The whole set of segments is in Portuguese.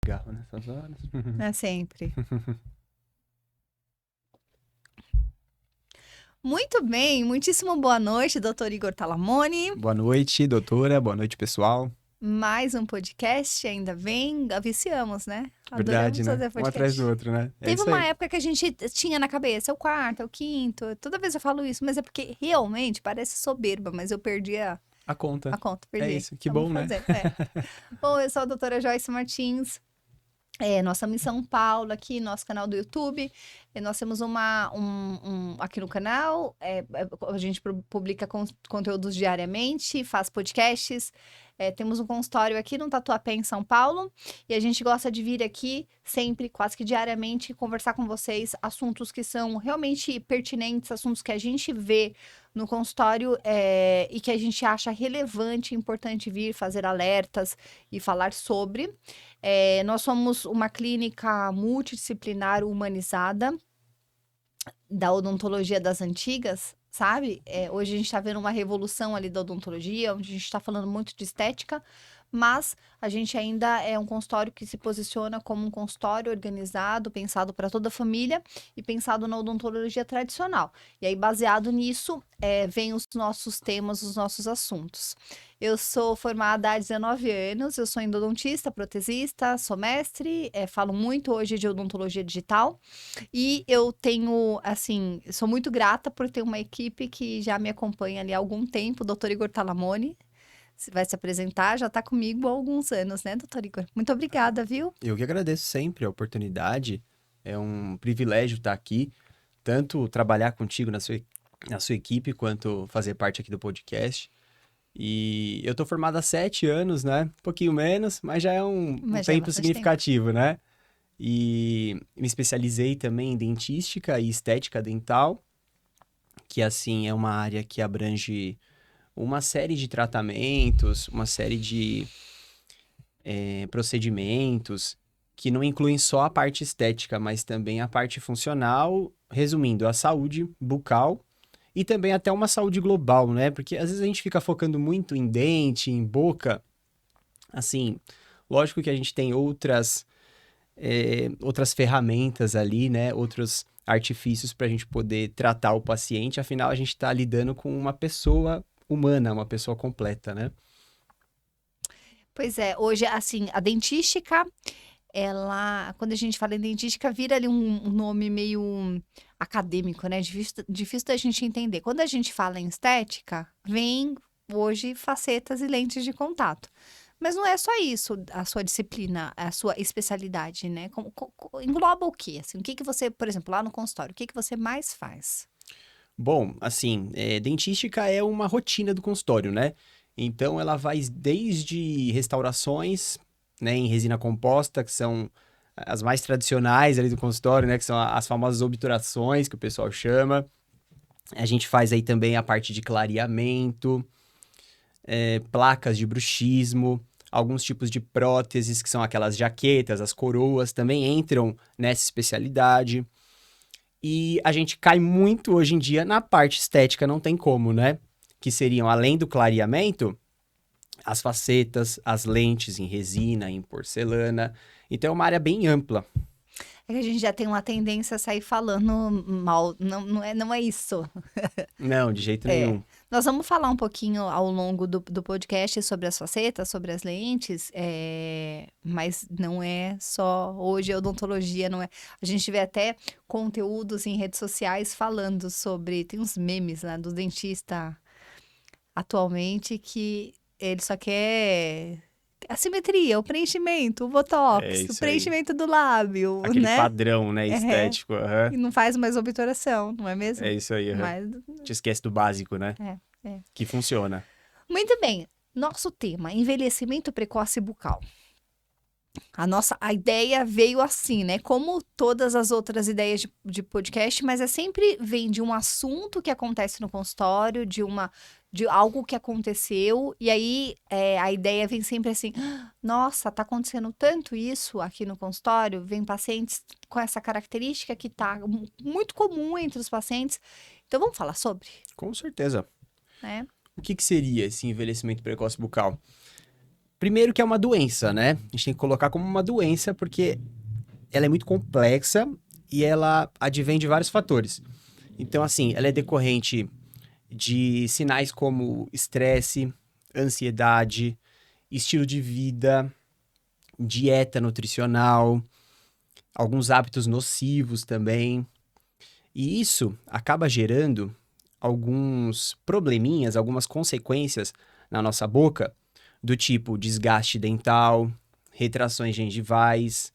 Garro nessas horas. É sempre. Muito bem, muitíssimo boa noite, doutor Igor Talamone. Boa noite, doutora. Boa noite, pessoal. Mais um podcast, ainda bem, viciamos, né? Verdade, Adoramos né? fazer Um atrás do podcast. outro, né? É Teve isso uma aí. época que a gente tinha na cabeça, é o quarto, é o quinto, toda vez eu falo isso, mas é porque realmente parece soberba, mas eu perdi a A conta. conta, É perdi. isso. Que Então vamos bom, né? fazer, Bom, eu sou a doutora Joyce Martins. Nós estamos em São Paulo, aqui, nosso canal do YouTube. Nós temos aqui no canal, a gente publica conteúdos diariamente, faz podcasts. Temos um consultório aqui no Tatuapé, em São Paulo. E a gente gosta de vir aqui sempre, quase que diariamente, conversar com vocês assuntos que são realmente pertinentes, assuntos que a gente vê no consultório e que a gente acha relevante e importante vir fazer alertas e falar sobre. Nós somos uma clínica multidisciplinar humanizada da odontologia das antigas, sabe? Hoje a gente está vendo uma revolução ali da odontologia, onde a gente está falando muito de estética, mas a gente ainda é um consultório que se posiciona como um consultório organizado, pensado para toda a família e pensado na odontologia tradicional. E aí, baseado nisso, vem os nossos temas, os nossos assuntos. Eu sou formada há 19 anos, eu sou endodontista, protesista, sou mestre, falo muito hoje de odontologia digital. E eu tenho, assim, sou muito grata por ter uma equipe que já me acompanha ali há algum tempo, o doutor Igor Talamone. Vai se apresentar, já está comigo há alguns anos, né, doutor Igor? Muito obrigada, viu? Eu que agradeço sempre a oportunidade. É um privilégio estar aqui, tanto trabalhar contigo na sua equipe, quanto fazer parte aqui do podcast. E eu tô formado há 7 anos, né? Um pouquinho menos, mas já é um Mas já é tempo bastante tempo. significativo, né? E me especializei também em dentística e estética dental, que assim é uma área que abrange uma série de tratamentos, uma série de procedimentos que não incluem só a parte estética, mas também a parte funcional, resumindo, a saúde bucal e também até uma saúde global, né? Porque às vezes a gente fica focando muito em dente, em boca, assim, lógico que a gente tem outras ferramentas ali, né? Outros artifícios para a gente poder tratar o paciente, afinal a gente está lidando com uma pessoa humana, uma pessoa completa, né? Pois é, hoje, assim, a dentística, ela, quando a gente fala em dentística, vira ali um nome meio acadêmico, né? Difícil da gente entender. Quando a gente fala em estética, vem hoje facetas e lentes de contato. Mas não é só isso, a sua disciplina, a sua especialidade, né? Engloba o quê? Assim, o que que você, por exemplo, lá no consultório, o que que você mais faz? Bom, assim, dentística é uma rotina do consultório, né? Então, ela vai desde restaurações, né, em resina composta, que são as mais tradicionais ali do consultório, né, que são as famosas obturações, que o pessoal chama. A gente faz aí também a parte de clareamento, placas de bruxismo, alguns tipos de próteses, que são aquelas jaquetas, as coroas, também entram nessa especialidade. E a gente cai muito hoje em dia na parte estética, não tem como, né? Que seriam, além do clareamento, as facetas, as lentes em resina, em porcelana. Então é uma área bem ampla. É que a gente já tem uma tendência a sair falando mal, não é isso. Não, de jeito É. nenhum. Nós vamos falar um pouquinho ao longo do podcast sobre as facetas, sobre as lentes, mas não é só hoje a odontologia, não é. A gente vê até conteúdos em redes sociais falando sobre. Tem uns memes, né, do dentista atualmente que ele só quer a simetria, o preenchimento, o É botox, o isso aí. preenchimento do lábio, Aquele né? padrão, né, É. estético. Aham. E não faz mais obturação, não é É mesmo? isso aí, aham. Mas, Te esquece do básico, né? é, é. Que funciona. Muito bem. Nosso tema, envelhecimento precoce bucal. A ideia veio assim, né? Como todas as outras ideias de podcast, mas sempre vem de um assunto que acontece no consultório, de algo que aconteceu, e aí a ideia vem sempre assim: "Ah, nossa, tá acontecendo tanto isso aqui no consultório, vem pacientes com essa característica que tá muito comum entre os pacientes. Então vamos falar sobre, Com certeza. né? O que seria esse envelhecimento precoce bucal? Primeiro que é uma doença, né? A gente tem que colocar como uma doença porque ela é muito complexa e ela advém de vários fatores. Então, assim, ela é decorrente de sinais como estresse, ansiedade, estilo de vida, dieta nutricional, alguns hábitos nocivos também. E isso acaba gerando alguns probleminhas, algumas consequências na nossa boca, do tipo desgaste dental, retrações gengivais,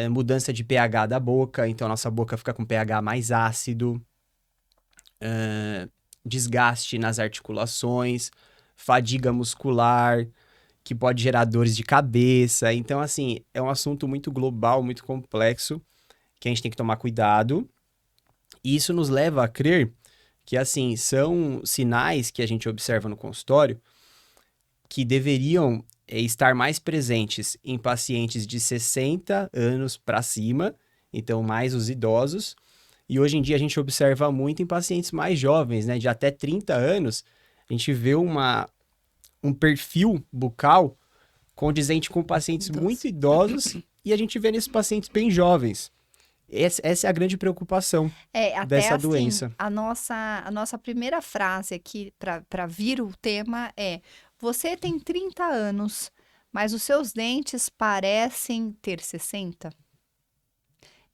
mudança de pH da boca, então nossa boca fica com pH mais ácido, desgaste nas articulações, fadiga muscular, que pode gerar dores de cabeça. Então, assim, é um assunto muito global, muito complexo, que a gente tem que tomar cuidado. E isso nos leva a crer que, assim, são sinais que a gente observa no consultório que deveriam estar mais presentes em pacientes de 60 anos para cima, então mais os idosos. E hoje em dia a gente observa muito em pacientes mais jovens, né, de até 30 anos, a gente vê um perfil bucal condizente com pacientes muito idosos e a gente vê nesses pacientes bem jovens. Essa é a grande preocupação Até dessa assim, doença. a nossa primeira frase aqui para vir o tema é: você tem 30 anos, mas os seus dentes parecem ter 60?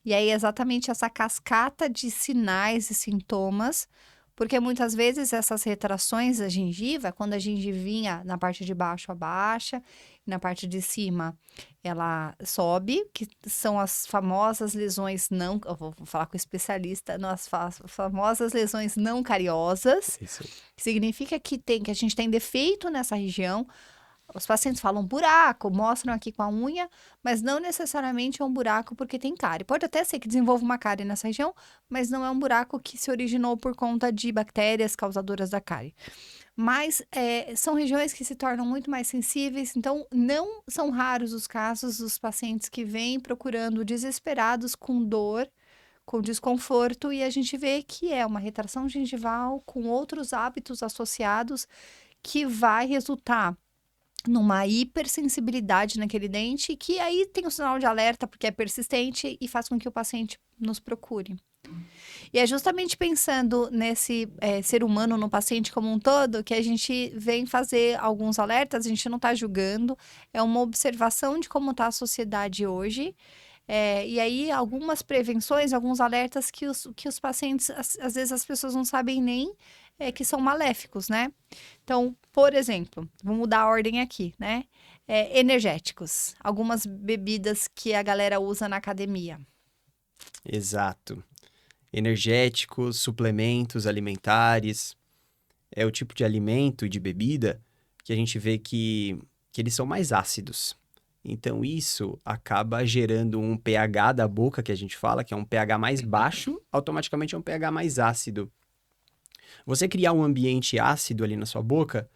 E aí, exatamente essa cascata de sinais e sintomas, porque muitas vezes essas retrações da gengiva, quando a gengivinha na parte de baixo abaixa, e na parte de cima ela sobe, que são as famosas lesões não, eu vou falar com o especialista, as famosas lesões não cariosas, Isso. que significa que a gente tem defeito nessa região. Os pacientes falam buraco, mostram aqui com a unha, mas não necessariamente é um buraco porque tem cárie. Pode até ser que desenvolva uma cárie nessa região, mas não é um buraco que se originou por conta de bactérias causadoras da cárie. Mas são regiões que se tornam muito mais sensíveis, então não são raros os casos dos pacientes que vêm procurando desesperados com dor, com desconforto, e a gente vê que é uma retração gengival com outros hábitos associados que vai resultar numa hipersensibilidade naquele dente, que aí tem um sinal de alerta porque é persistente e faz com que o paciente nos procure. E é justamente pensando nesse ser humano, no paciente como um todo, que a gente vem fazer alguns alertas, a gente não está julgando, é uma observação de como está a sociedade hoje. E aí, algumas prevenções, alguns alertas que os pacientes, às vezes as pessoas não sabem nem que são maléficos, né? Então, por exemplo, vou mudar a ordem aqui, né? Energéticos, algumas bebidas que a galera usa na academia. Exato. Energéticos, suplementos alimentares, é o tipo de alimento e de bebida que a gente vê que eles são mais ácidos. Então, isso acaba gerando um pH da boca, que a gente fala, que é um pH mais baixo, automaticamente é um pH mais ácido. Você criar um ambiente ácido ali na sua boca,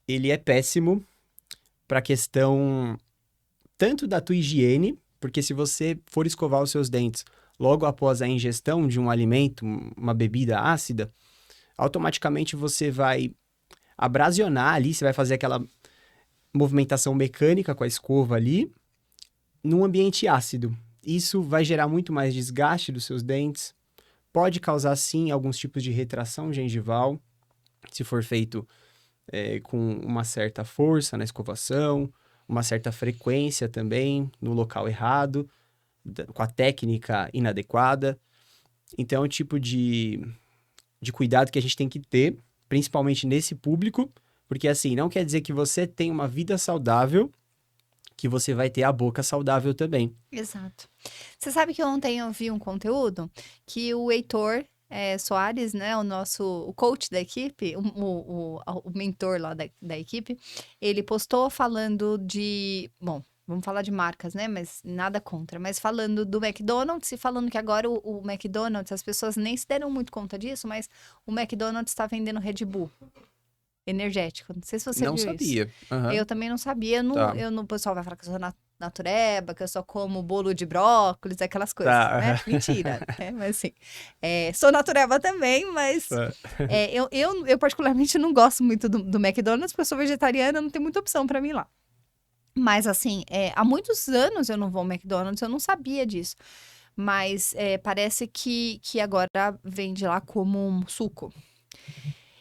ele é péssimo para a questão tanto da tua higiene, porque se você for escovar os seus dentes logo após a ingestão de um alimento, uma bebida ácida, automaticamente você vai abrasionar ali, você vai fazer aquela movimentação mecânica com a escova ali, num ambiente ácido. Isso vai gerar muito mais desgaste dos seus dentes, pode causar sim alguns tipos de retração gengival, se for feito com uma certa força na escovação, uma certa frequência também no local errado, com a técnica inadequada. Então é um tipo de cuidado que a gente tem que ter, principalmente nesse público, porque assim, não quer dizer que você tem uma vida saudável, que você vai ter a boca saudável também. Exato. Você sabe que ontem eu vi um conteúdo que o Heitor Soares, né, o coach da equipe, o mentor lá da equipe, ele postou falando bom, vamos falar de marcas, né, mas nada contra, mas falando do McDonald's e falando que agora o McDonald's, as pessoas nem se deram muito conta disso, mas o McDonald's está vendendo Red Bull energético. Não sei se você Não viu isso. sabia. Uhum. Eu também não sabia. O pessoal vai falar que eu sou natureba, que eu só como bolo de brócolis, aquelas coisas, Tá. né? Mentira, né? Mas assim, sou natureba também, mas Tá. eu particularmente não gosto muito do McDonald's, porque eu sou vegetariana, não tem muita opção pra mim lá. Mas assim, há muitos anos eu não vou ao McDonald's, eu não sabia disso. Mas parece que agora vende lá como um suco.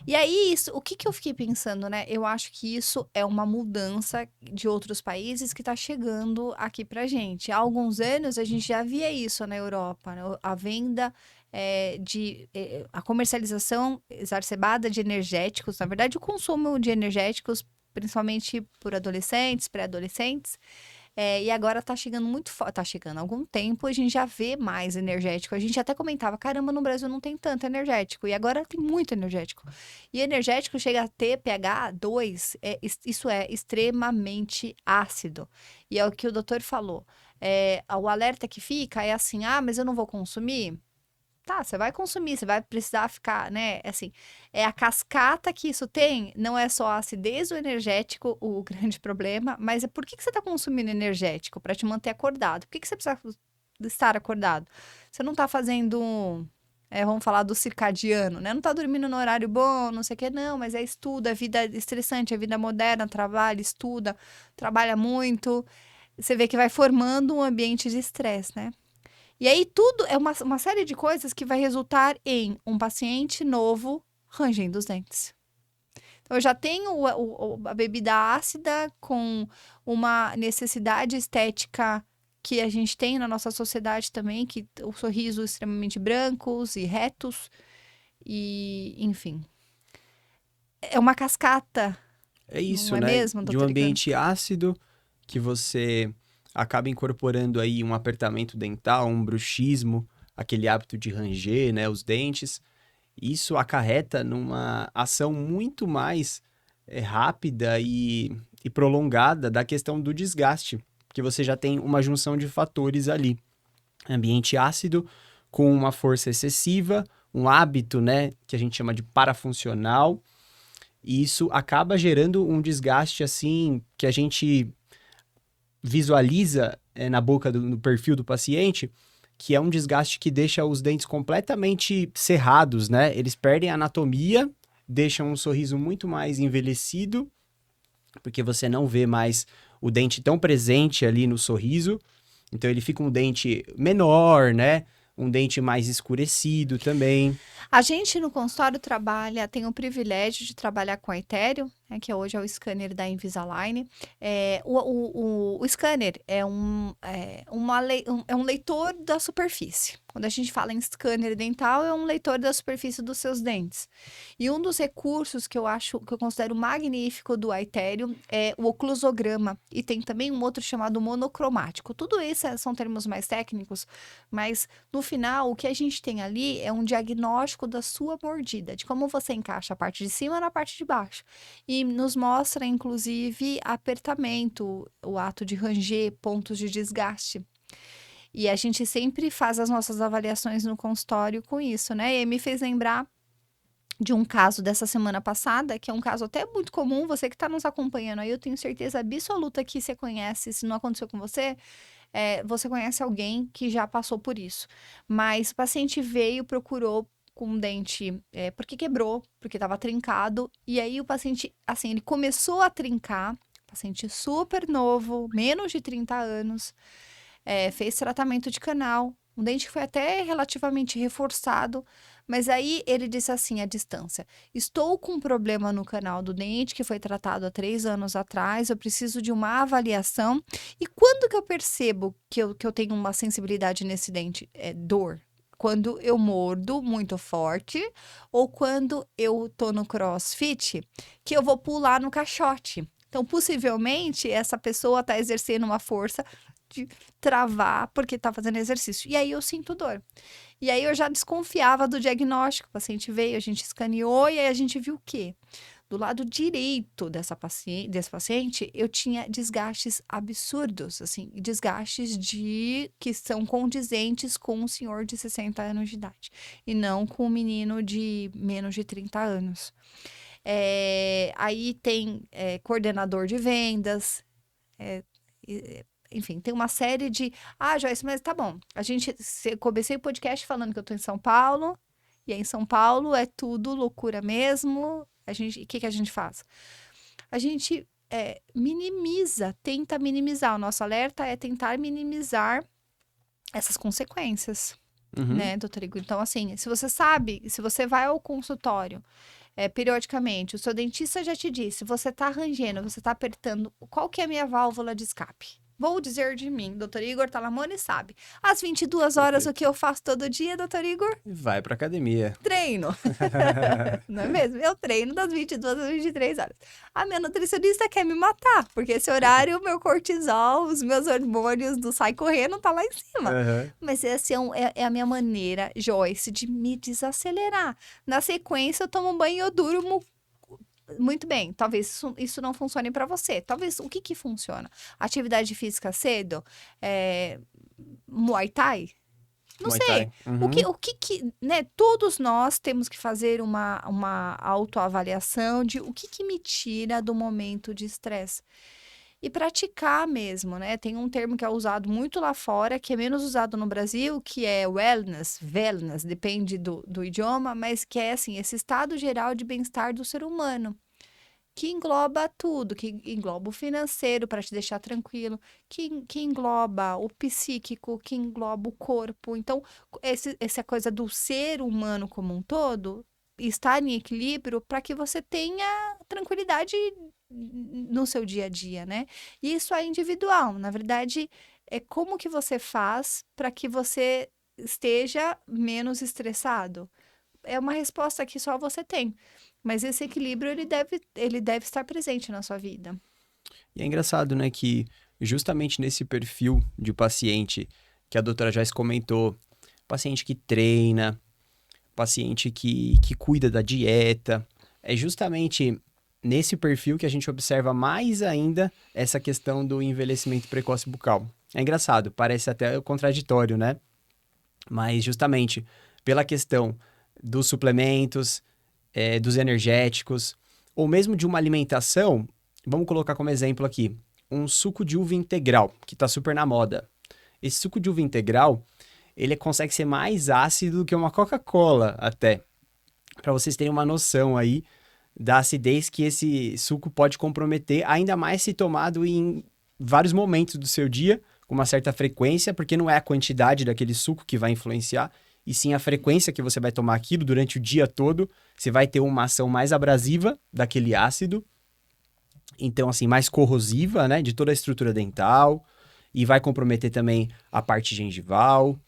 E aí, o que eu fiquei pensando, né? Eu acho que isso é uma mudança de outros países que tá chegando aqui pra gente. Há alguns anos a gente já via isso na Europa, né? A venda a comercialização exacerbada de energéticos, na verdade, o consumo de energéticos, principalmente por adolescentes, pré-adolescentes. E agora tá chegando muito forte. Tá chegando há algum tempo, a gente já vê mais energético. A gente até comentava, caramba, no Brasil não tem tanto energético. E agora tem muito energético. E energético chega a ter pH 2, isso é extremamente ácido. E é o que o doutor falou. O alerta que fica é assim: ah, mas eu não vou consumir. Tá, você vai consumir, você vai precisar ficar, né? Assim, é a cascata que isso tem, não é só a acidez do energético o grande problema, mas é por que você está consumindo energético? Para te manter acordado. Por que você precisa estar acordado? Você não está fazendo, vamos falar do circadiano, né? Não está dormindo no horário bom, não sei o que, não, mas estudo, é vida estressante, é vida moderna, trabalha, estuda, trabalha muito. Você vê que vai formando um ambiente de estresse, né? E aí tudo é uma série de coisas que vai resultar em um paciente novo rangendo os dentes. Então, eu já tenho a bebida ácida com uma necessidade estética que a gente tem na nossa sociedade também, que o sorriso extremamente brancos e retos, e enfim. É uma cascata, É não isso, é né? mesmo, De um doutor Icano? ambiente ácido que você acaba incorporando aí um apertamento dental, um bruxismo, aquele hábito de ranger, né, os dentes. Isso acarreta numa ação muito mais rápida e prolongada da questão do desgaste, porque você já tem uma junção de fatores ali. Ambiente ácido com uma força excessiva, um hábito, né, que a gente chama de parafuncional, e isso acaba gerando um desgaste assim que a gente visualiza na boca no perfil do paciente, que é um desgaste que deixa os dentes completamente cerrados, né? Eles perdem a anatomia, deixam um sorriso muito mais envelhecido, porque você não vê mais o dente tão presente ali no sorriso. Então ele fica um dente menor, né? Um dente mais escurecido também. A gente no consultório tem o privilégio de trabalhar com a Etéreo, né, que hoje é o scanner da Invisalign. O scanner é um leitor da superfície. Quando a gente fala em scanner dental, é um leitor da superfície dos seus dentes. E um dos recursos que eu considero magnífico do Etéreo é o oclusograma. E tem também um outro chamado monocromático. Tudo isso são termos mais técnicos, mas no final, o que a gente tem ali é um diagnóstico da sua mordida, de como você encaixa a parte de cima na parte de baixo. E nos mostra, inclusive, apertamento, o ato de ranger, pontos de desgaste. E a gente sempre faz as nossas avaliações no consultório com isso, né? E aí me fez lembrar de um caso dessa semana passada, que é um caso até muito comum, você que está nos acompanhando aí, eu tenho certeza absoluta que você conhece, se não aconteceu com você, você conhece alguém que já passou por isso. Mas o paciente veio, procurou com um dente, porque quebrou, porque estava trincado, e aí o paciente, assim, ele começou a trincar, paciente super novo, menos de 30 anos, fez tratamento de canal, um dente que foi até relativamente reforçado, mas aí ele disse assim, à distância: estou com um problema no canal do dente que foi tratado há 3 anos atrás, eu preciso de uma avaliação. E quando que eu percebo que eu tenho uma sensibilidade nesse dente? É dor. Quando eu mordo muito forte ou quando eu tô no CrossFit, que eu vou pular no caixote. Então, possivelmente, essa pessoa está exercendo uma força de travar porque está fazendo exercício. E aí eu sinto dor. E aí eu já desconfiava do diagnóstico. O paciente veio, a gente escaneou e aí a gente viu o quê? Do lado direito desse paciente, eu tinha desgastes absurdos, assim, desgastes que são condizentes com um senhor de 60 anos de idade, e não com um menino de menos de 30 anos. Aí tem coordenador de vendas, enfim, tem uma série de... Ah, Joyce, mas tá bom. Comecei o podcast falando que eu tô em São Paulo, e aí em São Paulo é tudo loucura mesmo. O que a gente faz? A gente tenta minimizar. O nosso alerta é tentar minimizar essas consequências, né, doutor Igor? Então, assim, se você vai ao consultório periodicamente, o seu dentista já te disse, você tá rangendo, você tá apertando, qual que é a minha válvula de escape? Vou dizer de mim, doutor Igor Talamone sabe. Às 22 horas, o que eu faço todo dia, doutor Igor? Vai pra academia. Treino. Não é mesmo? Eu treino das 22 às 23 horas. A minha nutricionista quer me matar, porque esse horário, o meu cortisol, os meus hormônios do sai correndo tá lá em cima. Mas essa é a minha maneira, Joyce, de me desacelerar. Na sequência, eu tomo um banho e eu durmo muito bem. Talvez isso não funcione para você. Talvez, o que funciona? Atividade física cedo? Muay Thai? Não Muay sei. Thai. Uhum. Né? Todos nós temos que fazer uma autoavaliação de o que me tira do momento de estresse. E praticar mesmo, né? Tem um termo que é usado muito lá fora, que é menos usado no Brasil, que é wellness, depende do idioma, mas que é assim, esse estado geral de bem-estar do ser humano, que engloba tudo, que engloba o financeiro para te deixar tranquilo, que engloba o psíquico, que engloba o corpo. Então, essa coisa do ser humano como um todo estar em equilíbrio para que você tenha tranquilidade no seu dia a dia, né? E isso é individual. Na verdade, é como que você faz para que você esteja menos estressado. É uma resposta que só você tem. Mas esse equilíbrio, ele deve estar presente na sua vida. E é engraçado, né, que justamente nesse perfil de paciente que a doutora Joyce comentou, paciente que treina, paciente que cuida da dieta, é justamente nesse perfil que a gente observa mais ainda essa questão do envelhecimento precoce bucal. É engraçado, parece até contraditório, né? Mas justamente pela questão dos suplementos, dos energéticos, ou mesmo de uma alimentação, vamos colocar como exemplo aqui, um suco de uva integral, que está super na moda. Esse suco de uva integral, ele consegue ser mais ácido do que uma Coca-Cola até, para vocês terem uma noção aí da acidez que esse suco pode comprometer, ainda mais se tomado em vários momentos do seu dia, com uma certa frequência, porque não é a quantidade daquele suco que vai influenciar, e sim a frequência que você vai tomar aquilo durante o dia todo, você vai ter uma ação mais abrasiva daquele ácido, então assim, mais corrosiva, né, de toda a estrutura dental, e vai comprometer também a parte gengival.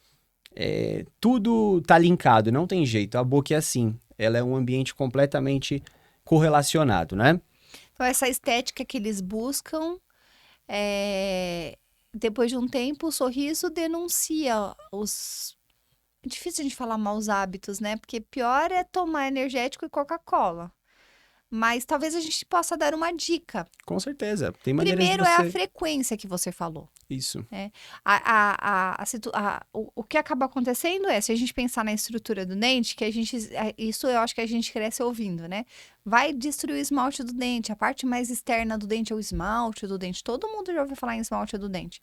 Tudo tá linkado, não tem jeito, a boca é assim, ela é um ambiente completamente correlacionado, né? Então, essa estética que eles buscam, depois de um tempo, o sorriso denuncia os... É difícil a gente falar maus hábitos, né? Porque pior é tomar energético e Coca-Cola. Mas talvez a gente possa dar uma dica. Com certeza. Tem maneiras Primeiro de é você... a frequência que você falou. Isso. O que acaba acontecendo é, se a gente pensar na estrutura do dente, isso eu acho que a gente cresce ouvindo, né? Vai destruir o esmalte do dente. A parte mais externa do dente é o esmalte do dente. Todo mundo já ouviu falar em esmalte do dente.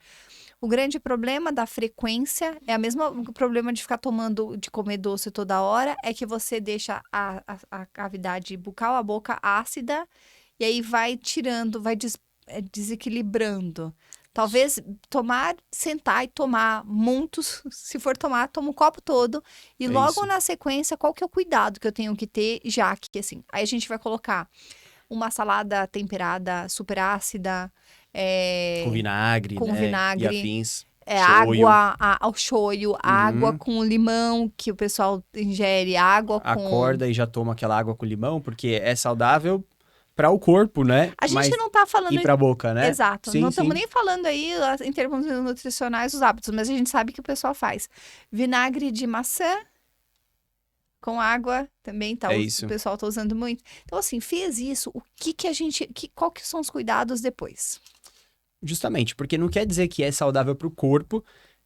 O grande problema da frequência é o mesmo problema de ficar de comer doce toda hora, é que você deixa a cavidade bucal, a boca ácida, e aí vai tirando, desequilibrando. Talvez sentar e tomar muitos, se for tomar, toma o copo todo, e logo isso. na sequência, qual que é o cuidado que eu tenho que ter, já que, assim, aí a gente vai colocar uma salada temperada super ácida, Com vinagre, com né? vinagre, E afins. Shoyu. água ao shoyu, água com limão, que o pessoal ingere, água com... Acorda e já toma aquela água com limão, porque é saudável para o corpo, né? A gente não tá falando... E para a boca, né? Exato. Sim, não estamos sim. nem falando aí em termos nutricionais os hábitos, mas a gente sabe que o pessoal faz. Vinagre de maçã com água também, tá? Isso. O pessoal tá usando muito. Então, assim, fez isso, qual que são os cuidados depois? Justamente, porque não quer dizer que é saudável para o corpo,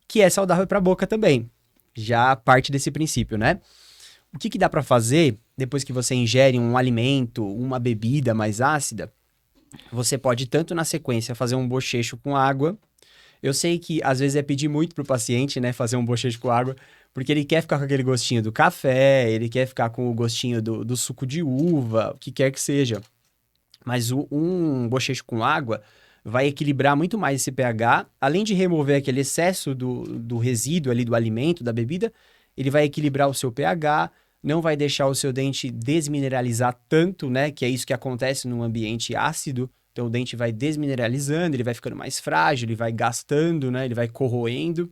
que é saudável para a boca também. Já parte desse princípio, né? O que dá para fazer depois que você ingere um alimento, uma bebida mais ácida? Você pode tanto na sequência fazer um bochecho com água, Eu sei que às vezes é pedir muito pro paciente, né, fazer um bochecho com água, porque ele quer ficar com aquele gostinho do café, ele quer ficar com o gostinho do suco de uva, o que quer que seja. Mas um bochecho com água vai equilibrar muito mais esse pH, além de remover aquele excesso do resíduo ali do alimento, da bebida, ele vai equilibrar o seu pH, não vai deixar o seu dente desmineralizar tanto, né? Que é isso que acontece num ambiente ácido. Então o dente vai desmineralizando, ele vai ficando mais frágil, ele vai gastando, né? Ele vai corroendo.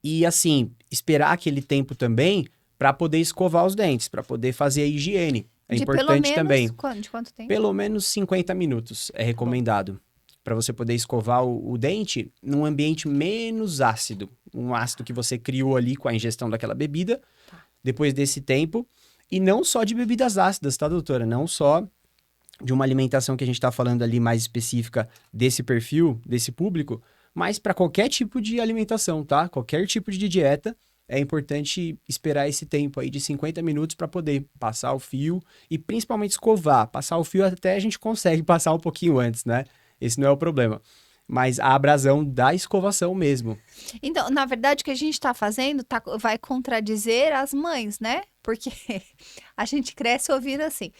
E assim, esperar aquele tempo também para poder escovar os dentes, para poder fazer a higiene. É De pelo importante menos, também. de quanto tempo? Pelo menos 50 minutos é recomendado para você poder escovar o dente num ambiente menos ácido. Um ácido que você criou ali com a ingestão daquela bebida, depois desse tempo. E não só de bebidas ácidas, tá, doutora? Não só de uma alimentação que a gente está falando ali mais específica desse perfil, desse público, mas para qualquer tipo de alimentação, tá? Qualquer tipo de dieta, é importante esperar esse tempo aí de 50 minutos para poder passar o fio e principalmente escovar. Passar o fio até a gente consegue passar um pouquinho antes, né? Esse não é o problema. Mas a abrasão da escovação mesmo. Então, na verdade, o que a gente está fazendo vai contradizer as mães, né? Porque a gente cresce ouvindo assim.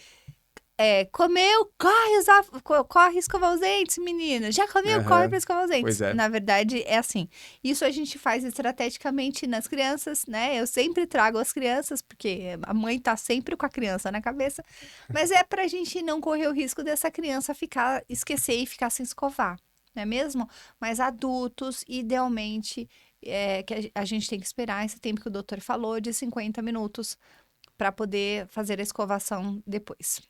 Comeu, corre escovar os dentes, menina. Já comeu, corre para escovar os dentes. Pois é. Na verdade, é assim. Isso a gente faz estrategicamente nas crianças, né? Eu sempre trago as crianças, porque a mãe tá sempre com a criança na cabeça. Mas é pra gente não correr o risco dessa criança esquecer e ficar sem escovar, não é mesmo? Mas adultos, idealmente, que a gente tem que esperar esse tempo que o doutor falou, de 50 minutos, para poder fazer a escovação depois.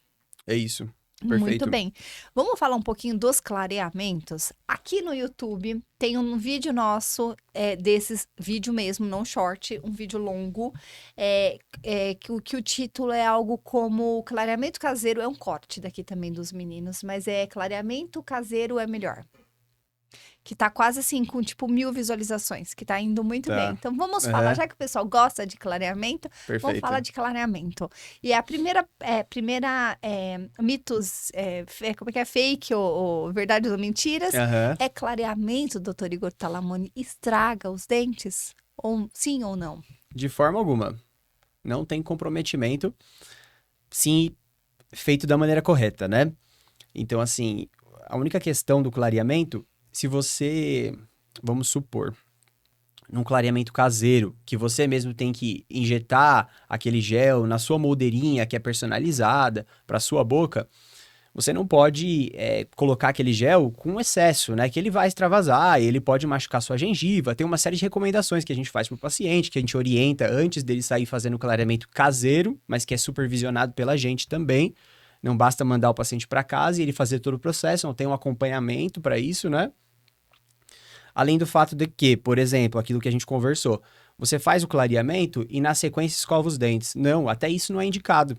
É isso. Muito Perfeito. bem. Vamos falar um pouquinho dos clareamentos? Aqui no YouTube tem um vídeo nosso, desses, vídeo mesmo, não short, um vídeo longo, que o título é algo como clareamento caseiro, é um corte daqui também dos meninos, mas é clareamento caseiro é melhor. Que tá quase assim, com tipo 1000 visualizações, que tá indo muito bem. Então vamos falar, já que o pessoal gosta de clareamento, vamos falar de clareamento. E a primeira mitos, como é que é? Fake ou verdades ou mentiras, é clareamento, doutor Igor Talamoni, estraga os dentes? Ou sim ou não? De forma alguma. Não tem comprometimento, sim, feito da maneira correta, né? Então, assim, a única questão do clareamento, se você, vamos supor, num clareamento caseiro, que você mesmo tem que injetar aquele gel na sua moldeirinha que é personalizada para sua boca, você não pode colocar aquele gel com excesso, né? Que ele vai extravasar, ele pode machucar sua gengiva. Tem uma série de recomendações que a gente faz para o paciente, que a gente orienta antes dele sair fazendo clareamento caseiro, mas que é supervisionado pela gente também. Não basta mandar o paciente para casa e ele fazer todo o processo, não tem um acompanhamento para isso, né? Além do fato de que, por exemplo, aquilo que a gente conversou, você faz o clareamento e na sequência escova os dentes. Não, até isso não é indicado.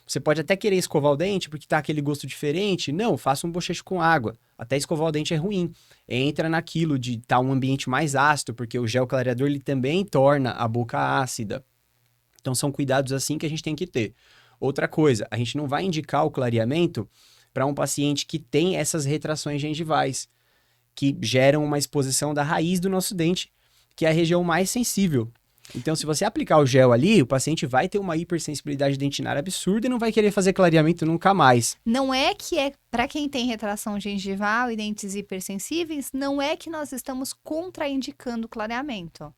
Você pode até querer escovar o dente porque tá aquele gosto diferente. Não, faça um bochecho com água. Até escovar o dente é ruim. Entra naquilo de estar um ambiente mais ácido, porque o gel clareador ele também torna a boca ácida. Então são cuidados assim que a gente tem que ter. Outra coisa, a gente não vai indicar o clareamento para um paciente que tem essas retrações gengivais, que geram uma exposição da raiz do nosso dente, que é a região mais sensível. Então, se você aplicar o gel ali, o paciente vai ter uma hipersensibilidade dentinária absurda e não vai querer fazer clareamento nunca mais. Não é que para quem tem retração gengival e dentes hipersensíveis, não é que nós estamos contraindicando clareamento,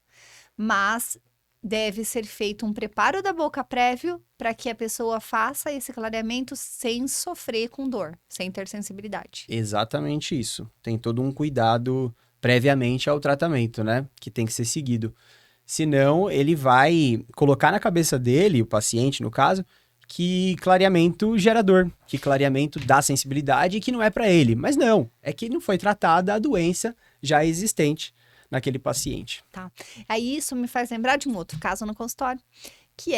mas deve ser feito um preparo da boca prévio para que a pessoa faça esse clareamento sem sofrer com dor, sem ter sensibilidade. Exatamente isso. Tem todo um cuidado previamente ao tratamento, né? Que tem que ser seguido. Senão, ele vai colocar na cabeça dele, o paciente no caso, que clareamento gera dor, que clareamento dá sensibilidade e que não é para ele. Mas não, é que não foi tratada a doença já existente naquele paciente. Tá. Aí isso me faz lembrar de um outro caso no consultório, que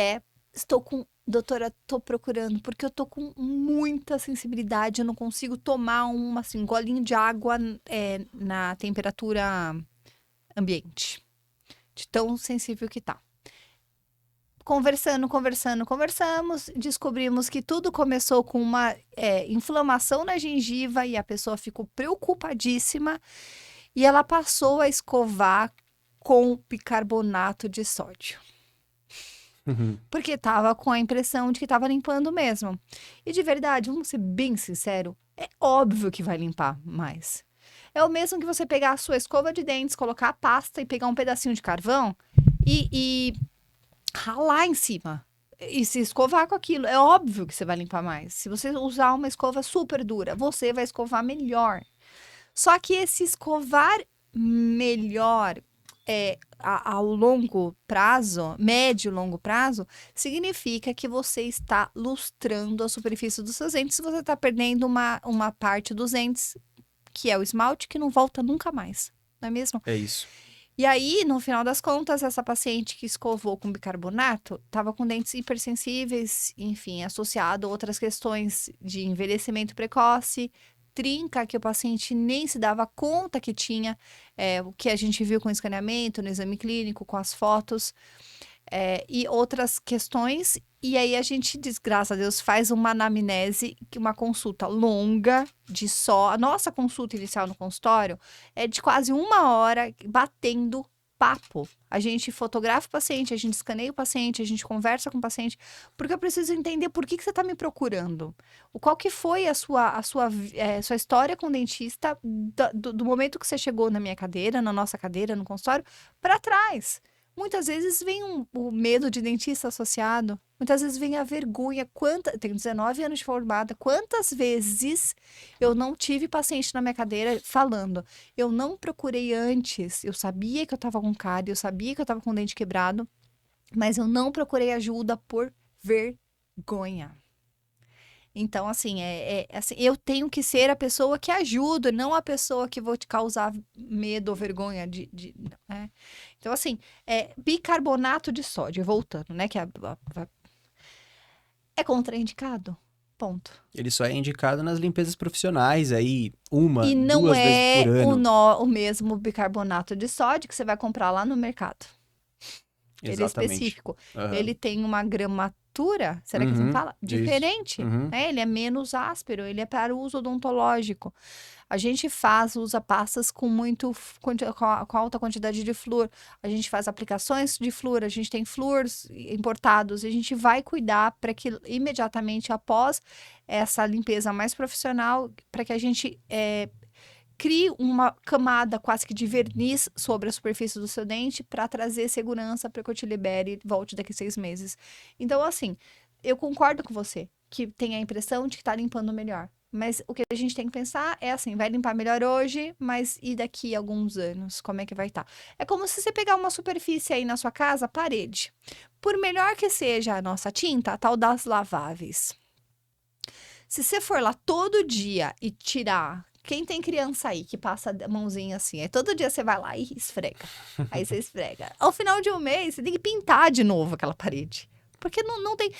doutora, tô procurando, porque eu tô com muita sensibilidade, eu não consigo tomar um golinho de água na temperatura ambiente, de tão sensível que tá. Conversamos, descobrimos que tudo começou com uma inflamação na gengiva e a pessoa ficou preocupadíssima. E ela passou a escovar com bicarbonato de sódio. Porque tava com a impressão de que tava limpando mesmo. E de verdade, vamos ser bem sinceros, é óbvio que vai limpar mais. É o mesmo que você pegar a sua escova de dentes, colocar a pasta e pegar um pedacinho de carvão e ralar em cima. E se escovar com aquilo, é óbvio que você vai limpar mais. Se você usar uma escova super dura, você vai escovar melhor. Só que esse escovar melhor ao longo prazo, médio e longo prazo, significa que você está lustrando a superfície dos seus dentes. Se você está perdendo uma parte dos dentes, que é o esmalte, que não volta nunca mais, não é mesmo? É isso. E aí, no final das contas, essa paciente que escovou com bicarbonato estava com dentes hipersensíveis, enfim, associado a outras questões de envelhecimento precoce, trinca que o paciente nem se dava conta que tinha, o que a gente viu com o escaneamento, no exame clínico, com as fotos, e outras questões. E aí a gente, graças a Deus, faz uma anamnese, uma consulta longa de só. A nossa consulta inicial no consultório é de quase 1 hora batendo papo. A gente fotografa o paciente, a gente escaneia o paciente, a gente conversa com o paciente, porque eu preciso entender por que você está me procurando. Qual que foi a sua história com o dentista do momento que você chegou na minha cadeira, na nossa cadeira, no consultório, para trás. Muitas vezes vem o medo de dentista associado. Muitas vezes vem a vergonha. Tenho 19 anos de formada. Quantas vezes eu não tive paciente na minha cadeira falando, eu não procurei antes, eu sabia que eu estava com cárie, eu sabia que eu estava com o dente quebrado, mas eu não procurei ajuda por vergonha. Então, assim, assim, eu tenho que ser a pessoa que ajuda, não a pessoa que vou te causar medo ou vergonha né? Então, assim, bicarbonato de sódio, voltando, né? Que é contraindicado. Ponto. Ele só é indicado nas limpezas profissionais, aí E não 2 vezes por ano. o mesmo bicarbonato de sódio que você vai comprar lá no mercado. Ele é Exatamente. específico. Aham. Ele tem uma gramatura, será que assim fala? Isso. Diferente. Né? Ele é menos áspero, ele é para uso odontológico. A gente usa pastas com com alta quantidade de flúor. A gente faz aplicações de flúor, a gente tem flúors importados. E a gente vai cuidar para que imediatamente após essa limpeza mais profissional, para que a gente crie uma camada quase que de verniz sobre a superfície do seu dente para trazer segurança para que eu te libere e volte daqui a 6 meses. Então, assim, eu concordo com você que tem a impressão de que está limpando melhor. Mas o que a gente tem que pensar é assim, vai limpar melhor hoje, mas e daqui a alguns anos? Como é que vai estar? É como se você pegar uma superfície aí na sua casa, parede. Por melhor que seja a nossa tinta, a tal das laváveis. Se você for lá todo dia e tirar... Quem tem criança aí que passa a mãozinha assim, aí todo dia você vai lá e esfrega. Aí você esfrega. Ao final de um mês, você tem que pintar de novo aquela parede. Porque não tem...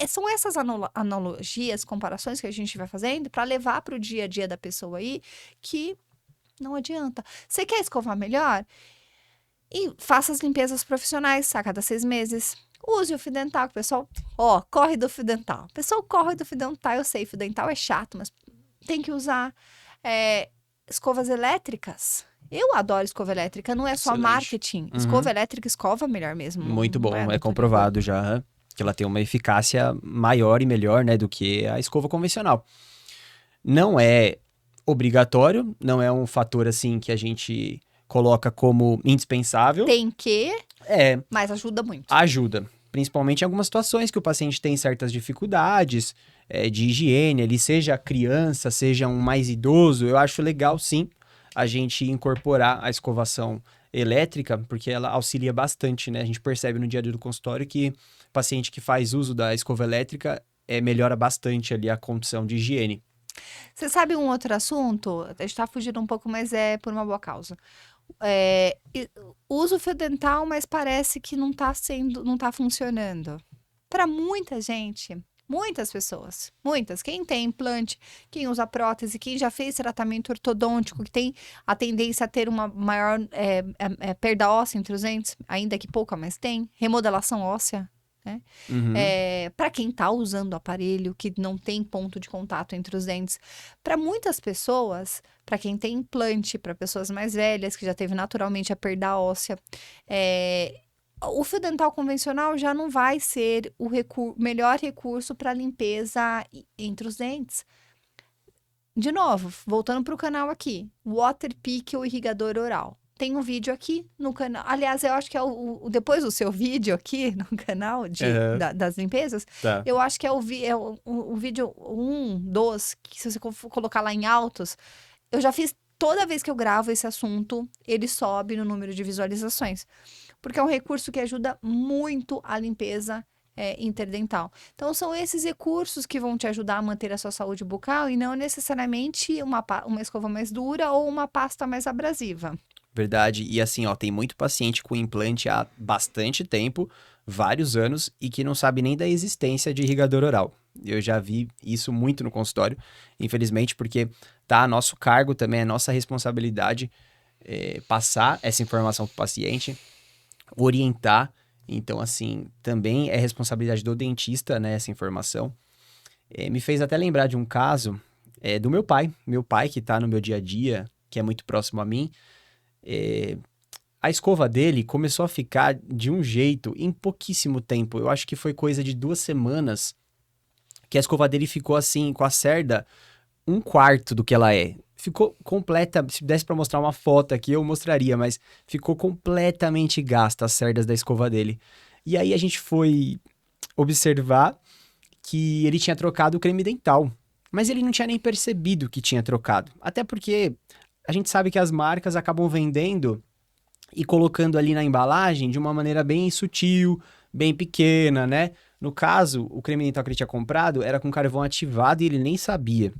são essas analogias, comparações que a gente vai fazendo para levar para o dia a dia da pessoa aí que não adianta. Você quer escovar melhor? E faça as limpezas profissionais a cada 6 meses. Use o fio dental, que o pessoal... corre do fio dental. O pessoal corre do fio dental, eu sei, fio dental é chato, mas tem que usar... escovas elétricas. Eu adoro escova elétrica, não é só Excelente. marketing. Escova elétrica escova melhor mesmo. Muito bom, não é comprovado já que ela tem uma eficácia maior e melhor, né, do que a escova convencional. Não é obrigatório, não é um fator assim que a gente coloca como indispensável. Tem que, mas ajuda muito. Ajuda. Principalmente em algumas situações que o paciente tem certas dificuldades de higiene, ele seja criança, seja um mais idoso, eu acho legal sim a gente incorporar a escovação elétrica, porque ela auxilia bastante, né? A gente percebe no dia a dia do consultório que o paciente que faz uso da escova elétrica melhora bastante ali a condição de higiene. Você sabe um outro assunto? A gente tá fugindo um pouco, mas é por uma boa causa. Uso fio dental, mas parece que não tá funcionando. Para muita gente, muitas pessoas, muitas, quem tem implante, quem usa prótese, quem já fez tratamento ortodôntico, que tem a tendência a ter uma maior perda óssea entre os dentes, ainda que pouca, mas tem, remodelação óssea, né? Uhum. Para quem tá usando o aparelho, que não tem ponto de contato entre os dentes. Para muitas pessoas, para quem tem implante, para pessoas mais velhas, que já teve naturalmente a perda óssea, o fio dental convencional já não vai ser o melhor recurso para limpeza entre os dentes. De novo, voltando para o canal aqui, Waterpik ou irrigador oral. Tem um vídeo aqui no canal. Aliás, eu acho que é depois do seu vídeo aqui no canal Aham. das limpezas, Tá. eu acho que é o vídeo 1, 2, que se você colocar lá em altos, eu já fiz, toda vez que eu gravo esse assunto, ele sobe no número de visualizações. Porque é um recurso que ajuda muito a limpeza interdental. Então, são esses recursos que vão te ajudar a manter a sua saúde bucal e não necessariamente uma escova mais dura ou uma pasta mais abrasiva. Verdade. E assim, ó, tem muito paciente com implante há bastante tempo, vários anos, e que não sabe nem da existência de irrigador oral. Eu já vi isso muito no consultório, infelizmente, porque tá a nosso cargo também, é nossa responsabilidade passar essa informação para o paciente, orientar. Então, assim, também é responsabilidade do dentista, né, essa informação. Me fez até lembrar de um caso do meu pai. Meu pai, que tá no meu dia a dia, que é muito próximo a mim, a escova dele começou a ficar de um jeito em pouquíssimo tempo. Eu acho que foi coisa de 2 semanas que a escova dele ficou assim, com a cerda, 1/4 do que ela é. Ficou completa, se desse pra mostrar uma foto aqui, eu mostraria, mas ficou completamente gasta as cerdas da escova dele. E aí a gente foi observar que ele tinha trocado o creme dental, mas ele não tinha nem percebido que tinha trocado. Até porque a gente sabe que as marcas acabam vendendo e colocando ali na embalagem de uma maneira bem sutil, bem pequena, né? No caso, o creme dental que ele tinha comprado era com carvão ativado e ele nem sabia.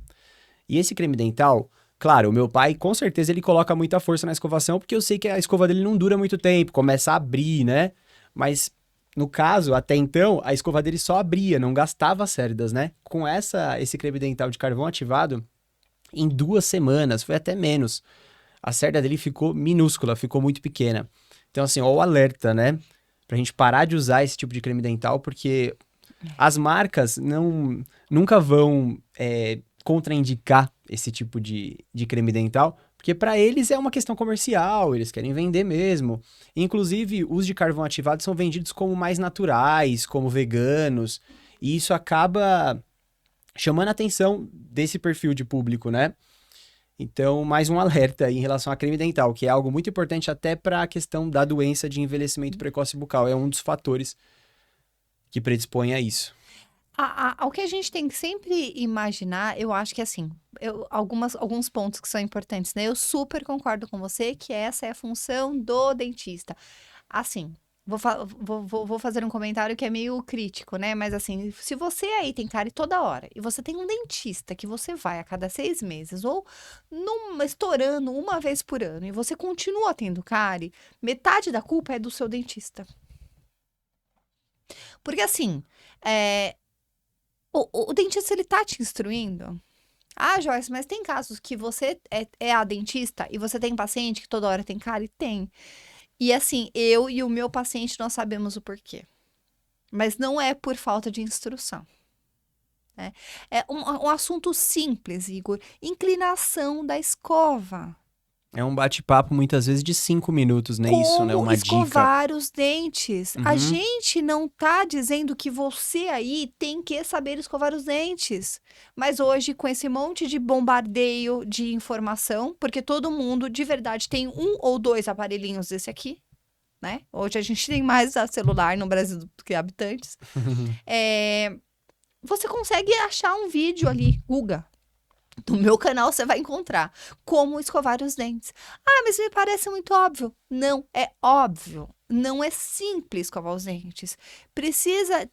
E esse creme dental, claro, o meu pai, com certeza, ele coloca muita força na escovação, porque eu sei que a escova dele não dura muito tempo, começa a abrir, né? Mas, no caso, até então, a escova dele só abria, não gastava cerdas, né? Com esse creme dental de carvão ativado, em 2 semanas, foi até menos, a cerda dele ficou minúscula, ficou muito pequena. Então, assim, ó, o alerta, né? Pra gente parar de usar esse tipo de creme dental, porque as marcas nunca vão contraindicar esse tipo de creme dental, porque para eles é uma questão comercial, eles querem vender mesmo. Inclusive, os de carvão ativado são vendidos como mais naturais, como veganos, e isso acaba chamando a atenção desse perfil de público, né? Então, mais um alerta aí em relação a creme dental, que é algo muito importante até para a questão da doença de envelhecimento precoce bucal. É um dos fatores que predispõe a isso. O que a gente tem que sempre imaginar, eu acho que assim, alguns pontos que são importantes, né? Eu super concordo com você que essa é a função do dentista. Assim, vou fazer um comentário que é meio crítico, né? Mas assim, se você aí tem cárie toda hora e você tem um dentista que você vai a cada 6 meses ou estourando uma vez por ano e você continua tendo cárie, metade da culpa é do seu dentista. Porque assim, o dentista, ele tá te instruindo? Ah, Joyce, mas tem casos que você é a dentista e você tem paciente que toda hora tem cárie? Tem. E assim, eu e o meu paciente, nós sabemos o porquê. Mas não é por falta de instrução. Né? É um assunto simples, Igor. Inclinação da escova. É um bate-papo muitas vezes de 5 minutos, né? Isso, né? Como Uma dica. escovar os dentes. A Uhum. gente não tá dizendo que você aí tem que saber escovar os dentes. Mas hoje, com esse monte de bombardeio de informação, porque todo mundo de verdade tem 1 ou 2 aparelhinhos desse aqui, né? Hoje a gente tem mais celular no Brasil do que habitantes. Você consegue achar um vídeo ali, Guga. No meu canal você vai encontrar como escovar os dentes. Ah, mas me parece muito óbvio. Não é óbvio. Não é simples escovar os dentes.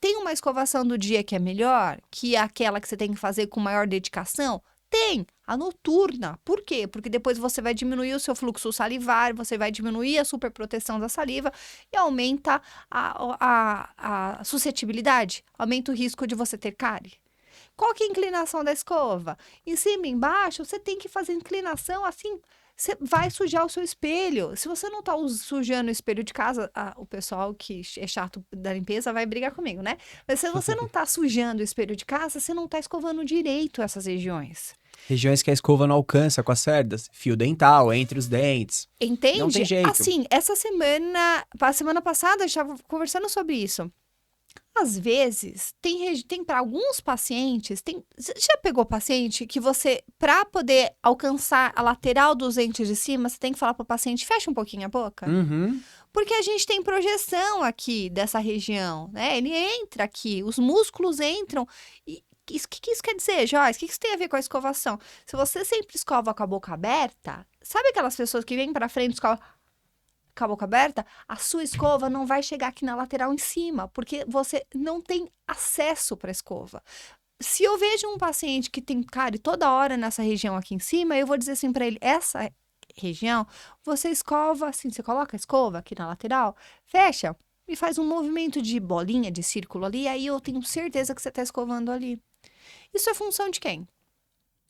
Tem uma escovação do dia que é melhor, que é aquela que você tem que fazer com maior dedicação? Tem, a noturna. Por quê? Porque depois você vai diminuir o seu fluxo salivar, você vai diminuir a superproteção da saliva e aumenta a suscetibilidade, aumenta o risco de você ter cárie. Qual que é a inclinação da escova? Em cima e embaixo, você tem que fazer inclinação assim, você vai sujar o seu espelho. Se você não tá sujando o espelho de casa, o pessoal que é chato da limpeza vai brigar comigo, né? Mas se você não tá sujando o espelho de casa, você não tá escovando direito essas regiões. Regiões que a escova não alcança com as cerdas. Fio dental, entre os dentes. Entende? Não tem jeito. Assim, a semana passada, a gente estava conversando sobre isso. Às vezes, tem para alguns pacientes, você já pegou paciente que você, para poder alcançar a lateral dos dentes de cima, você tem que falar para o paciente, fecha um pouquinho a boca? Uhum. Porque a gente tem projeção aqui dessa região, né? Ele entra aqui, os músculos entram. E o que isso quer dizer, Joyce? O que isso tem a ver com a escovação? Se você sempre escova com a boca aberta, sabe aquelas pessoas que vêm para frente e escovam com a boca aberta? A sua escova não vai chegar aqui na lateral em cima, porque você não tem acesso para a escova. Se eu vejo um paciente que tem cárie toda hora nessa região aqui em cima, eu vou dizer assim para ele, essa região, você escova assim, você coloca a escova aqui na lateral, fecha e faz um movimento de bolinha, de círculo ali, aí eu tenho certeza que você está escovando ali. Isso é função de quem?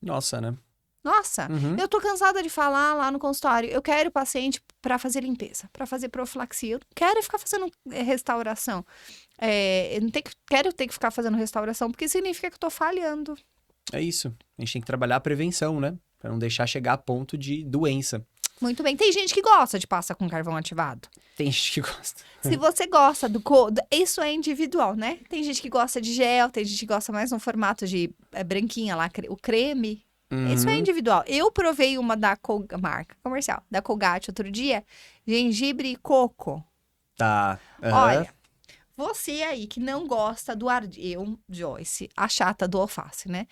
Nossa, né? Nossa, Uhum. eu tô cansada de falar lá no consultório. Eu quero paciente para fazer limpeza, para fazer profilaxia. Eu não quero ficar fazendo restauração. Eu não quero ter que ficar fazendo restauração, porque significa que eu tô falhando. É isso. A gente tem que trabalhar a prevenção, né? Pra não deixar chegar a ponto de doença. Muito bem. Tem gente que gosta de pasta com carvão ativado. Tem gente que gosta. Se você gosta isso é individual, né? Tem gente que gosta de gel, tem gente que gosta mais no formato de branquinha lá, o creme. Isso é individual. Eu provei uma marca comercial, da Colgate outro dia, gengibre e coco. Tá. Uhum. Olha, você aí que não gosta do eu, Joyce, a chata do alface, né?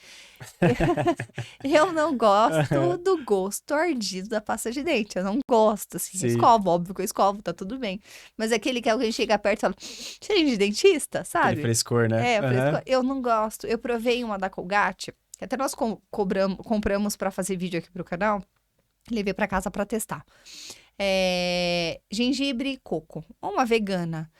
Eu não gosto do gosto ardido da pasta de dente. Eu não gosto, assim. Eu escovo, óbvio que eu escovo, tá tudo bem. Mas aquele que alguém chega perto e fala, cheirinho de dentista, sabe? Aquele frescor, né? Frescor. Eu não gosto. Eu provei uma da Colgate, que até nós compramos pra fazer vídeo aqui pro canal. Levei pra casa pra testar. Gengibre e coco. Uma vegana.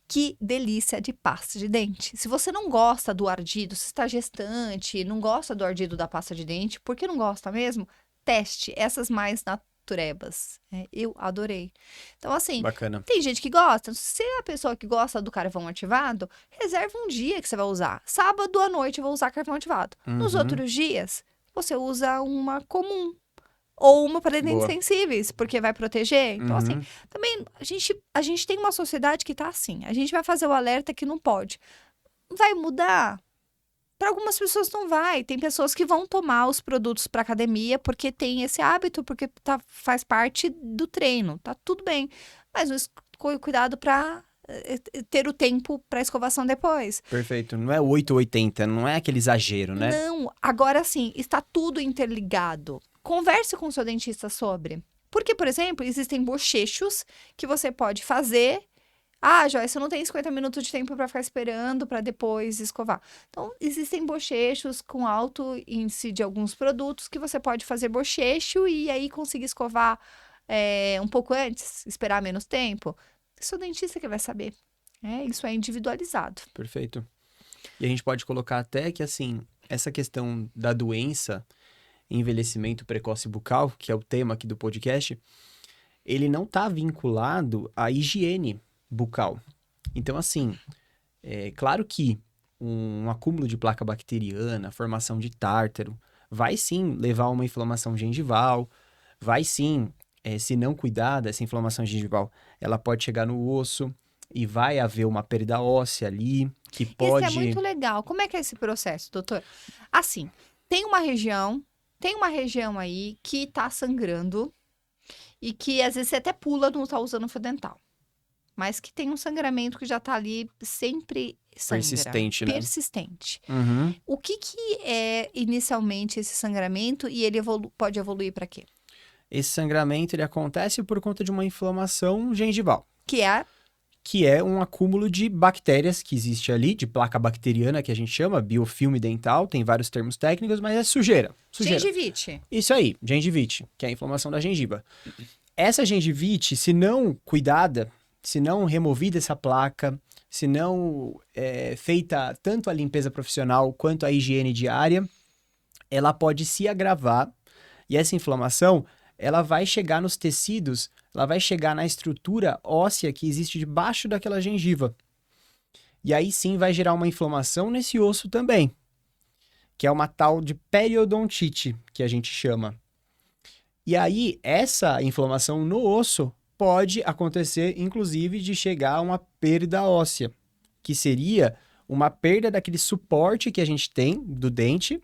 Que delícia de pasta de dente. Se você não gosta do ardido, se está gestante, não gosta do ardido da pasta de dente, por que não gosta mesmo? Teste essas mais naturebas. Eu adorei. Então, assim, bacana. Tem gente que gosta. Se é a pessoa que gosta do carvão ativado, reserva um dia que você vai usar. Sábado à noite eu vou usar carvão ativado. Nos outros dias, você usa uma comum. Ou uma para dentes sensíveis, porque vai proteger. Então, assim, também a gente tem uma sociedade que tá assim. A gente vai fazer o alerta que não pode. Vai mudar? Para algumas pessoas não vai. Tem pessoas que vão tomar os produtos para academia porque tem esse hábito, porque faz parte do treino. Tá tudo bem. Mas cuidado para ter o tempo para escovação depois. Perfeito. Não é 8 ou 80, não é aquele exagero, né? Não. Agora sim, está tudo interligado. Converse com o seu dentista sobre. Porque, por exemplo, existem bochechos que você pode fazer. Joyce, eu não tenho 50 minutos de tempo para ficar esperando para depois escovar. Então, existem bochechos com alto índice de alguns produtos que você pode fazer bochecho e aí conseguir escovar um pouco antes, esperar menos tempo. Seu dentista que vai saber. Isso é individualizado. Perfeito. E a gente pode colocar até que, assim, essa questão da doença, envelhecimento precoce bucal, que é o tema aqui do podcast, ele não está vinculado à higiene bucal. Então, assim, é claro que um acúmulo de placa bacteriana, formação de tártaro, vai sim levar a uma inflamação gengival, vai sim, se não cuidar dessa inflamação gengival, ela pode chegar no osso e vai haver uma perda óssea ali, que pode... Isso é muito legal. Como é que é esse processo, doutor? Assim, tem uma região aí que tá sangrando e que às vezes você até pula não tá usando fio dental. Mas que tem um sangramento que já tá ali sempre sangra. Persistente, né? Persistente. Uhum. O que é inicialmente esse sangramento e ele pode evoluir para quê? Esse sangramento ele acontece por conta de uma inflamação gengival. Que é um acúmulo de bactérias que existe ali, de placa bacteriana que a gente chama, biofilme dental, tem vários termos técnicos, mas é sujeira. Gengivite. Isso aí, gengivite, que é a inflamação da gengiva. Essa gengivite, se não cuidada, se não removida essa placa, se não é feita tanto a limpeza profissional quanto a higiene diária, ela pode se agravar e essa inflamação, ela vai chegar nos tecidos, ela vai chegar na estrutura óssea que existe debaixo daquela gengiva. E aí sim vai gerar uma inflamação nesse osso também, que é uma tal de periodontite, que a gente chama. E aí, essa inflamação no osso pode acontecer, inclusive, de chegar a uma perda óssea, que seria uma perda daquele suporte que a gente tem do dente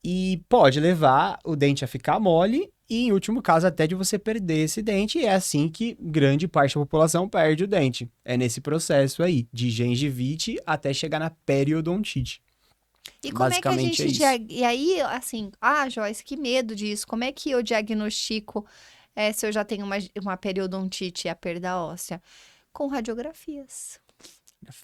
e pode levar o dente a ficar mole e, em último caso, até de você perder esse dente. E é assim que grande parte da população perde o dente. É nesse processo aí, de gengivite até chegar na periodontite. E como é que a Basicamente é gente... isso. E aí, assim, Joyce, que medo disso. Como é que eu diagnostico se eu já tenho uma periodontite e a perda óssea? Com radiografias.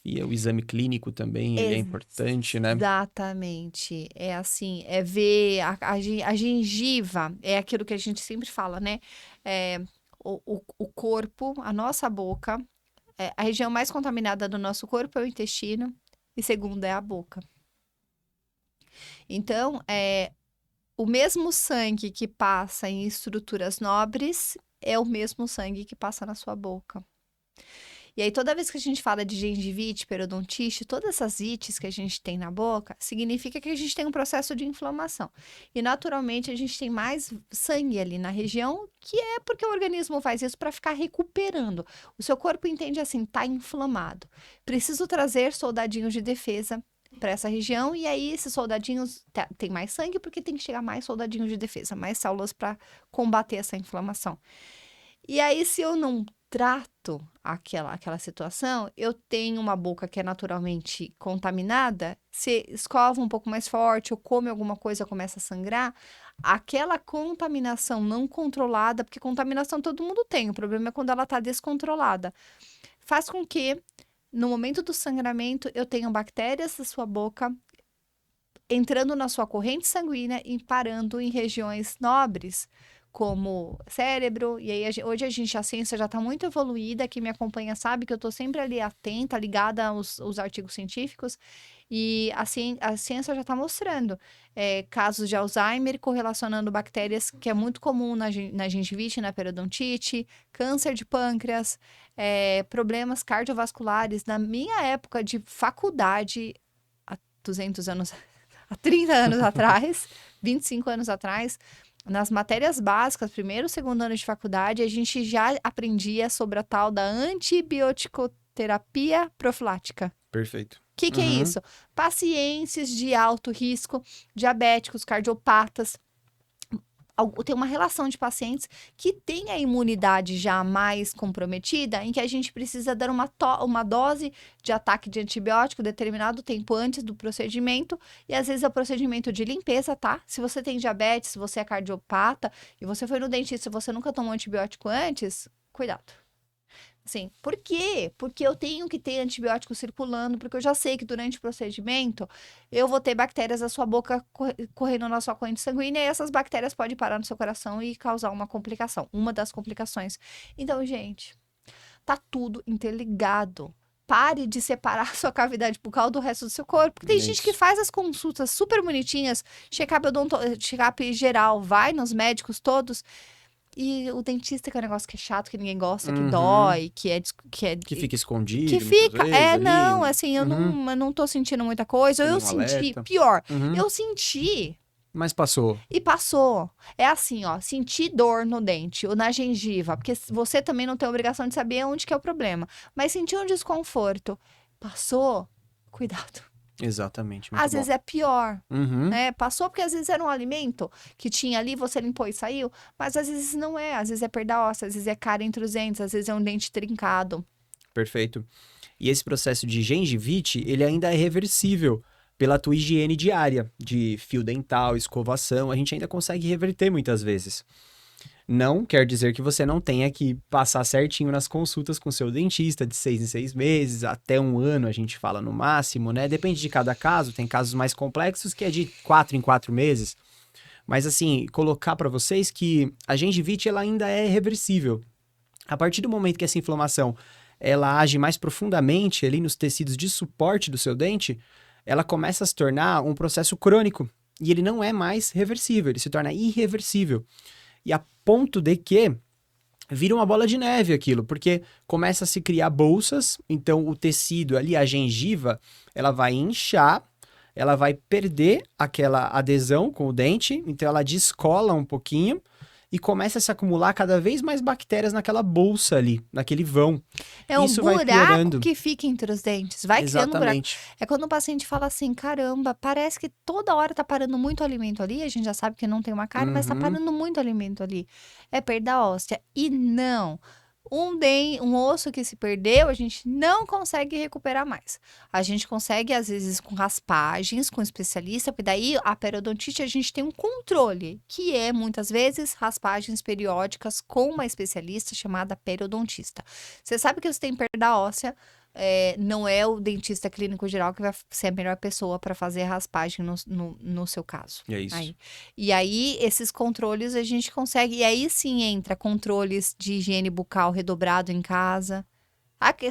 O exame clínico também, ele é importante, né? Exatamente. É assim, é ver a gengiva, é aquilo que a gente sempre fala, né? O corpo, a nossa boca, a região mais contaminada do nosso corpo é o intestino, e segunda é a boca. Então, o mesmo sangue que passa em estruturas nobres é o mesmo sangue que passa na sua boca. E aí, toda vez que a gente fala de gengivite, periodontite, todas essas ites que a gente tem na boca, significa que a gente tem um processo de inflamação. E, naturalmente, a gente tem mais sangue ali na região, que é porque o organismo faz isso para ficar recuperando. O seu corpo entende assim, tá inflamado. Preciso trazer soldadinhos de defesa para essa região, e aí esses soldadinhos tem mais sangue porque tem que chegar mais soldadinhos de defesa, mais células para combater essa inflamação. E aí, se eu não trato aquela situação, eu tenho uma boca que é naturalmente contaminada, se escova um pouco mais forte ou come alguma coisa, começa a sangrar, aquela contaminação não controlada, porque contaminação todo mundo tem, o problema é quando ela está descontrolada, faz com que no momento do sangramento eu tenha bactérias da sua boca entrando na sua corrente sanguínea e parando em regiões nobres, como cérebro, e aí hoje a ciência já está muito evoluída, quem me acompanha sabe que eu estou sempre ali atenta, ligada aos artigos científicos, e a ciência já está mostrando casos de Alzheimer correlacionando bactérias, que é muito comum na gengivite, na periodontite, câncer de pâncreas, problemas cardiovasculares. Na minha época de faculdade, há 200 anos, há 30 anos atrás, 25 anos atrás, nas matérias básicas, primeiro e segundo ano de faculdade, a gente já aprendia sobre a tal da antibioticoterapia profilática. Perfeito. O que é isso? Pacientes de alto risco, diabéticos, cardiopatas. Tem uma relação de pacientes que têm a imunidade já mais comprometida, em que a gente precisa dar uma dose de ataque de antibiótico determinado tempo antes do procedimento, e às vezes é o procedimento de limpeza, tá? Se você tem diabetes, se você é cardiopata, e você foi no dentista e você nunca tomou antibiótico antes, cuidado. Assim, por quê? Porque eu tenho que ter antibiótico circulando, porque eu já sei que durante o procedimento eu vou ter bactérias da sua boca correndo na sua corrente sanguínea, e essas bactérias podem parar no seu coração e causar uma complicação, uma das complicações. Então, gente, tá tudo interligado. Pare de separar a sua cavidade bucal do resto do seu corpo. Porque tem gente que faz as consultas super bonitinhas, check-up geral, vai nos médicos todos. E o dentista, que é um negócio que é chato, que ninguém gosta, que dói, que fica escondido. Que fica. Vezes, não, ali. assim, eu não tô sentindo muita coisa. Eu senti, alerta. pior, eu senti. Mas passou. E passou. É assim, ó, senti dor no dente ou na gengiva, porque você também não tem obrigação de saber onde que é o problema. Mas senti um desconforto. Passou? Cuidado. Exatamente. Às vezes é pior, Uhum. né? Passou porque às vezes era um alimento que tinha ali, você limpou e saiu, mas às vezes não é. Às vezes é perda óssea, às vezes é cárie entre os dentes, às vezes é um dente trincado. Perfeito. E esse processo de gengivite, ele ainda é reversível pela tua higiene diária, de fio dental, escovação, a gente ainda consegue reverter muitas vezes. Não quer dizer que você não tenha que passar certinho nas consultas com seu dentista de 6 em 6 meses, até 1 ano a gente fala no máximo, né? Depende de cada caso, tem casos mais complexos que é de 4 em 4 meses. Mas assim, colocar para vocês que a gengivite ela ainda é reversível. A partir do momento que essa inflamação ela age mais profundamente ali nos tecidos de suporte do seu dente, ela começa a se tornar um processo crônico. E ele não é mais reversível, ele se torna irreversível. E a ponto de que vira uma bola de neve aquilo, porque começa a se criar bolsas, então o tecido ali, a gengiva, ela vai inchar, ela vai perder aquela adesão com o dente, então ela descola um pouquinho e começa a se acumular cada vez mais bactérias naquela bolsa ali, naquele vão. É um Isso vai buraco piorando. que fica entre os dentes. Vai criando um buraco. Exatamente. É quando o paciente fala assim, caramba, parece que toda hora tá parando muito alimento ali. A gente já sabe que não tem uma cárie, mas tá Uhum. parando muito alimento ali. É perda óssea. E não. Um osso que se perdeu, a gente não consegue recuperar mais. A gente consegue, às vezes, com raspagens, com especialista, porque daí a periodontite a gente tem um controle, que é, muitas vezes, raspagens periódicas com uma especialista chamada periodontista. Você sabe que você tem perda óssea, não é o dentista clínico geral que vai ser a melhor pessoa para fazer a raspagem no seu caso. É isso. E aí, esses controles a gente consegue. E aí sim entra controles de higiene bucal redobrado em casa.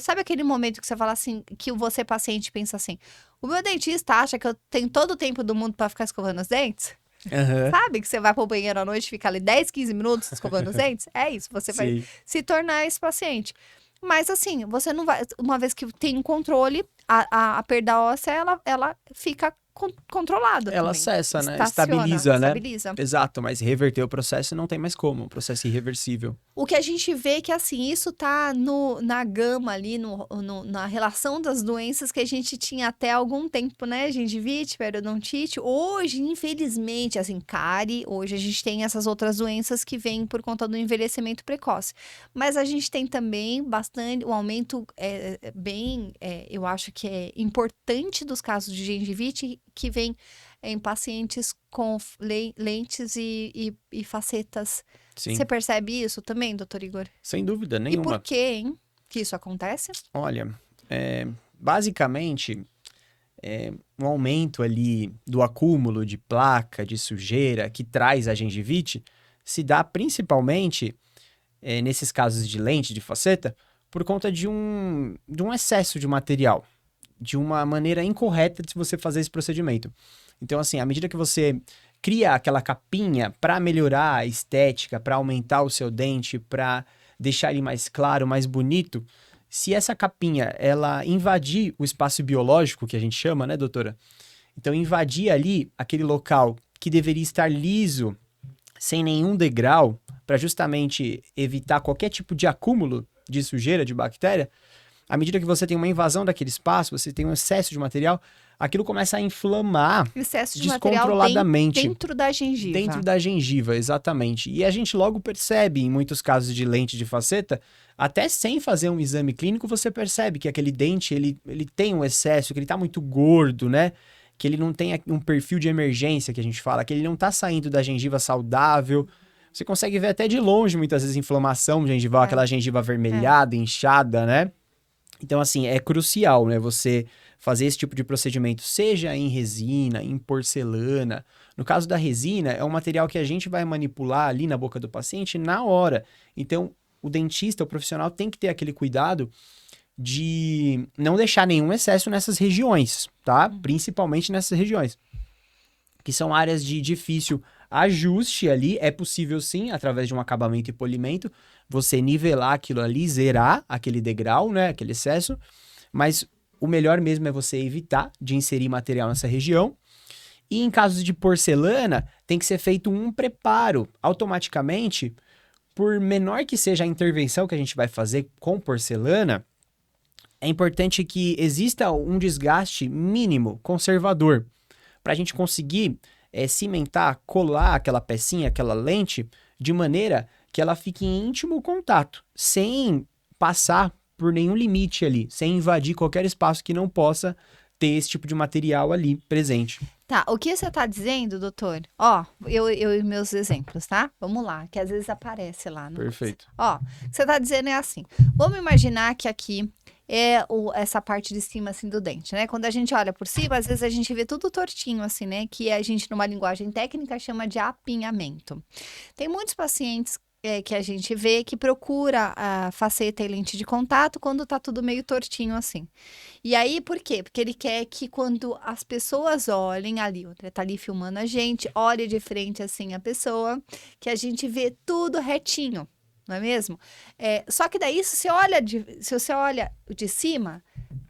Sabe aquele momento que você fala assim, que você, paciente, pensa assim: o meu dentista acha que eu tenho todo o tempo do mundo para ficar escovando os dentes? Aham. Sabe que você vai pro banheiro à noite e fica ali 10, 15 minutos escovando os dentes? É isso, você vai Sim. se tornar esse paciente. Mas assim, você não vai. Uma vez que tem um controle, a perda óssea, ela fica controlada Ela também. cessa, né? Estaciona, Estabiliza, né? estabiliza. Exato, mas reverter o processo não tem mais como. Um processo irreversível. O que a gente vê é que, assim, isso tá na gama ali, na relação das doenças que a gente tinha até algum tempo, né? Gengivite, periodontite. Hoje, infelizmente, assim, cárie, hoje a gente tem essas outras doenças que vêm por conta do envelhecimento precoce. Mas a gente tem também bastante, um aumento eu acho que é importante dos casos de gengivite, que vem em pacientes com lentes e facetas. Sim. Você percebe isso também, doutor Igor? Sem dúvida E nenhuma. por que, hein, que isso acontece? Olha, basicamente, um aumento ali do acúmulo de placa, de sujeira que traz a gengivite, se dá principalmente, nesses casos de lente, de faceta, por conta de um excesso de material, de uma maneira incorreta de você fazer esse procedimento. Então, assim, à medida que você cria aquela capinha para melhorar a estética, para aumentar o seu dente, para deixar ele mais claro, mais bonito, se essa capinha, ela invadir o espaço biológico, que a gente chama, né, doutora? Então, invadir ali aquele local que deveria estar liso, sem nenhum degrau, para justamente evitar qualquer tipo de acúmulo de sujeira, de bactéria, à medida que você tem uma invasão daquele espaço, você tem um excesso de material, aquilo começa a inflamar Excesso de material descontroladamente. dentro da gengiva. Dentro da gengiva, exatamente. E a gente logo percebe, em muitos casos de lente de faceta, até sem fazer um exame clínico, você percebe que aquele dente, ele tem um excesso, que ele tá muito gordo, né? Que ele não tem um perfil de emergência, que a gente fala, que ele não tá saindo da gengiva saudável. Você consegue ver até de longe, muitas vezes, inflamação gengival, aquela gengiva avermelhada, inchada, né? Então, assim, é crucial, né? Você fazer esse tipo de procedimento, seja em resina, em porcelana. No caso da resina, é um material que a gente vai manipular ali na boca do paciente na hora. Então, o dentista, o profissional, tem que ter aquele cuidado de não deixar nenhum excesso nessas regiões, tá? Principalmente nessas regiões, que são áreas de difícil ajuste ali. É possível, sim, através de um acabamento e polimento, você nivelar aquilo ali, zerar aquele degrau, né? Aquele excesso. Mas o melhor mesmo é você evitar de inserir material nessa região. E em casos de porcelana, tem que ser feito um preparo automaticamente. Por menor que seja a intervenção que a gente vai fazer com porcelana, é importante que exista um desgaste mínimo, conservador, para a gente conseguir cimentar, colar aquela pecinha, aquela lente, de maneira que ela fique em íntimo contato, sem passar por nenhum limite ali, sem invadir qualquer espaço que não possa ter esse tipo de material ali presente. Tá, o que você tá dizendo, doutor? Ó, eu e meus exemplos, tá? Vamos lá, que às vezes aparece lá. Perfeito. Ó, o que você tá dizendo é assim, vamos imaginar que aqui é essa parte de cima, assim, do dente, né? Quando a gente olha por cima, às vezes a gente vê tudo tortinho, assim, né? Que a gente, numa linguagem técnica, chama de apinhamento. Tem muitos pacientes que a gente vê que procura a faceta e lente de contato quando tá tudo meio tortinho assim. E aí, por quê? Porque ele quer que quando as pessoas olhem ali, o André tá ali filmando a gente, olhe de frente assim a pessoa, que a gente vê tudo retinho, não é mesmo? Só que daí, se você olha de cima,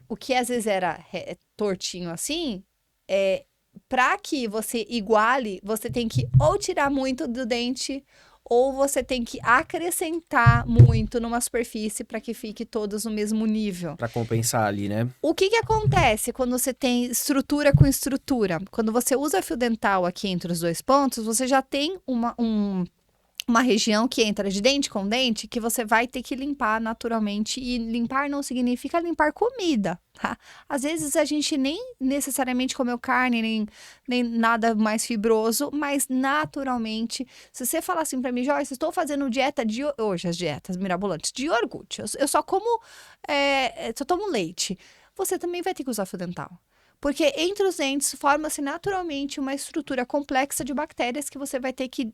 o que às vezes era tortinho assim, para que você iguale, você tem que ou tirar muito do dente, ou você tem que acrescentar muito numa superfície para que fique todos no mesmo nível. Para compensar ali, né? O que acontece quando você tem estrutura com estrutura? Quando você usa fio dental aqui entre os dois pontos, você já tem uma região que entra de dente com dente que você vai ter que limpar naturalmente. E limpar não significa limpar comida, tá? Às vezes a gente nem necessariamente comeu carne, nem nada mais fibroso, mas naturalmente, se você falar assim pra mim, Joyce, estou fazendo dieta de hoje, as dietas mirabolantes, de iogurte, eu só como, só tomo leite. Você também vai ter que usar fio dental. Porque entre os dentes forma-se naturalmente uma estrutura complexa de bactérias que você vai ter que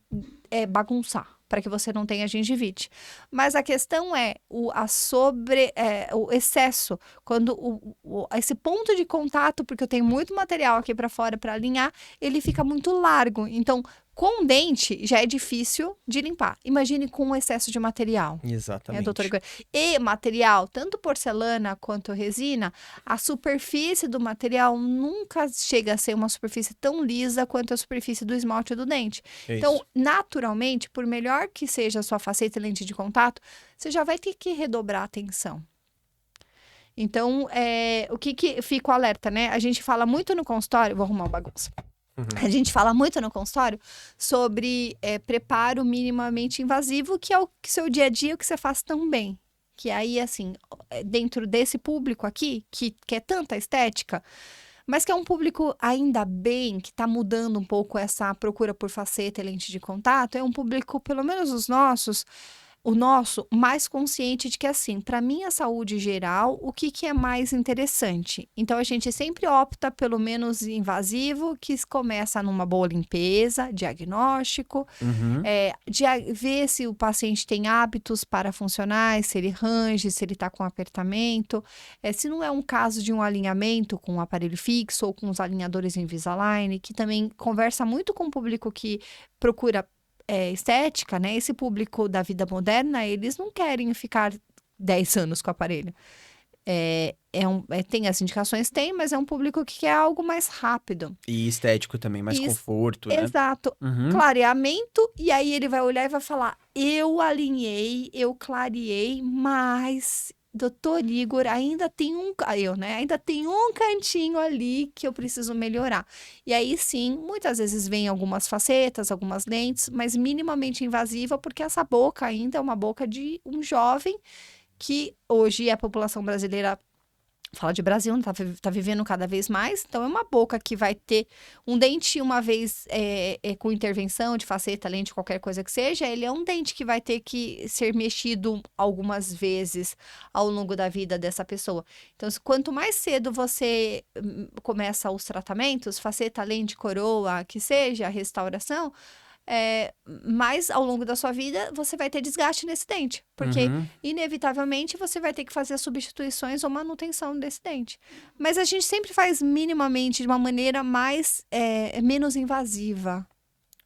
bagunçar para que você não tenha gengivite. Mas a questão é o excesso, quando esse ponto de contato, porque eu tenho muito material aqui para fora para alinhar, ele fica muito largo. Então, com dente já é difícil de limpar. Imagine com o excesso de material. Exatamente. Doutora Igor? E material, tanto porcelana quanto resina, a superfície do material nunca chega a ser uma superfície tão lisa quanto a superfície do esmalte do dente. Então, naturalmente, por melhor que seja a sua faceta e lente de contato, você já vai ter que redobrar a atenção. Então, o que fica o alerta, né? A gente fala muito no consultório, vou arrumar uma bagunça. A gente fala muito no consultório sobre preparo minimamente invasivo, que é o seu dia a dia, o que você faz tão bem. Que aí, assim, dentro desse público aqui, que quer tanta estética, mas que é um público, ainda bem, que está mudando um pouco essa procura por faceta e lente de contato, é um público, pelo menos o nosso, mais consciente de que, assim, para minha saúde geral, o que é mais interessante? Então, a gente sempre opta pelo menos invasivo, que começa numa boa limpeza, diagnóstico, de ver se o paciente tem hábitos parafuncionais, se ele range, se ele está com apertamento, se não é um caso de um alinhamento com um aparelho fixo ou com os alinhadores Invisalign, que também conversa muito com o público que procura estética, né? Esse público da vida moderna, eles não querem ficar 10 anos com o aparelho. Tem as indicações, mas é um público que quer algo mais rápido. E estético também, mais conforto, né? Exato. Clareamento, e aí ele vai olhar e vai falar, eu alinhei, eu clareei, mas... Doutor Igor, ainda tem ainda tem um cantinho ali que eu preciso melhorar. E aí sim, muitas vezes vem algumas facetas, algumas lentes, mas minimamente invasiva, porque essa boca ainda é uma boca de um jovem que hoje a população brasileira, fala de Brasil, tá vivendo cada vez mais, então é uma boca que vai ter um dente uma vez com intervenção de faceta, lente, qualquer coisa que seja, ele é um dente que vai ter que ser mexido algumas vezes ao longo da vida dessa pessoa. Então, quanto mais cedo você começa os tratamentos, faceta, lente, coroa, que seja, a restauração, mais ao longo da sua vida você vai ter desgaste nesse dente, porque inevitavelmente você vai ter que fazer substituições ou manutenção desse dente. Mas a gente sempre faz minimamente de uma maneira menos invasiva.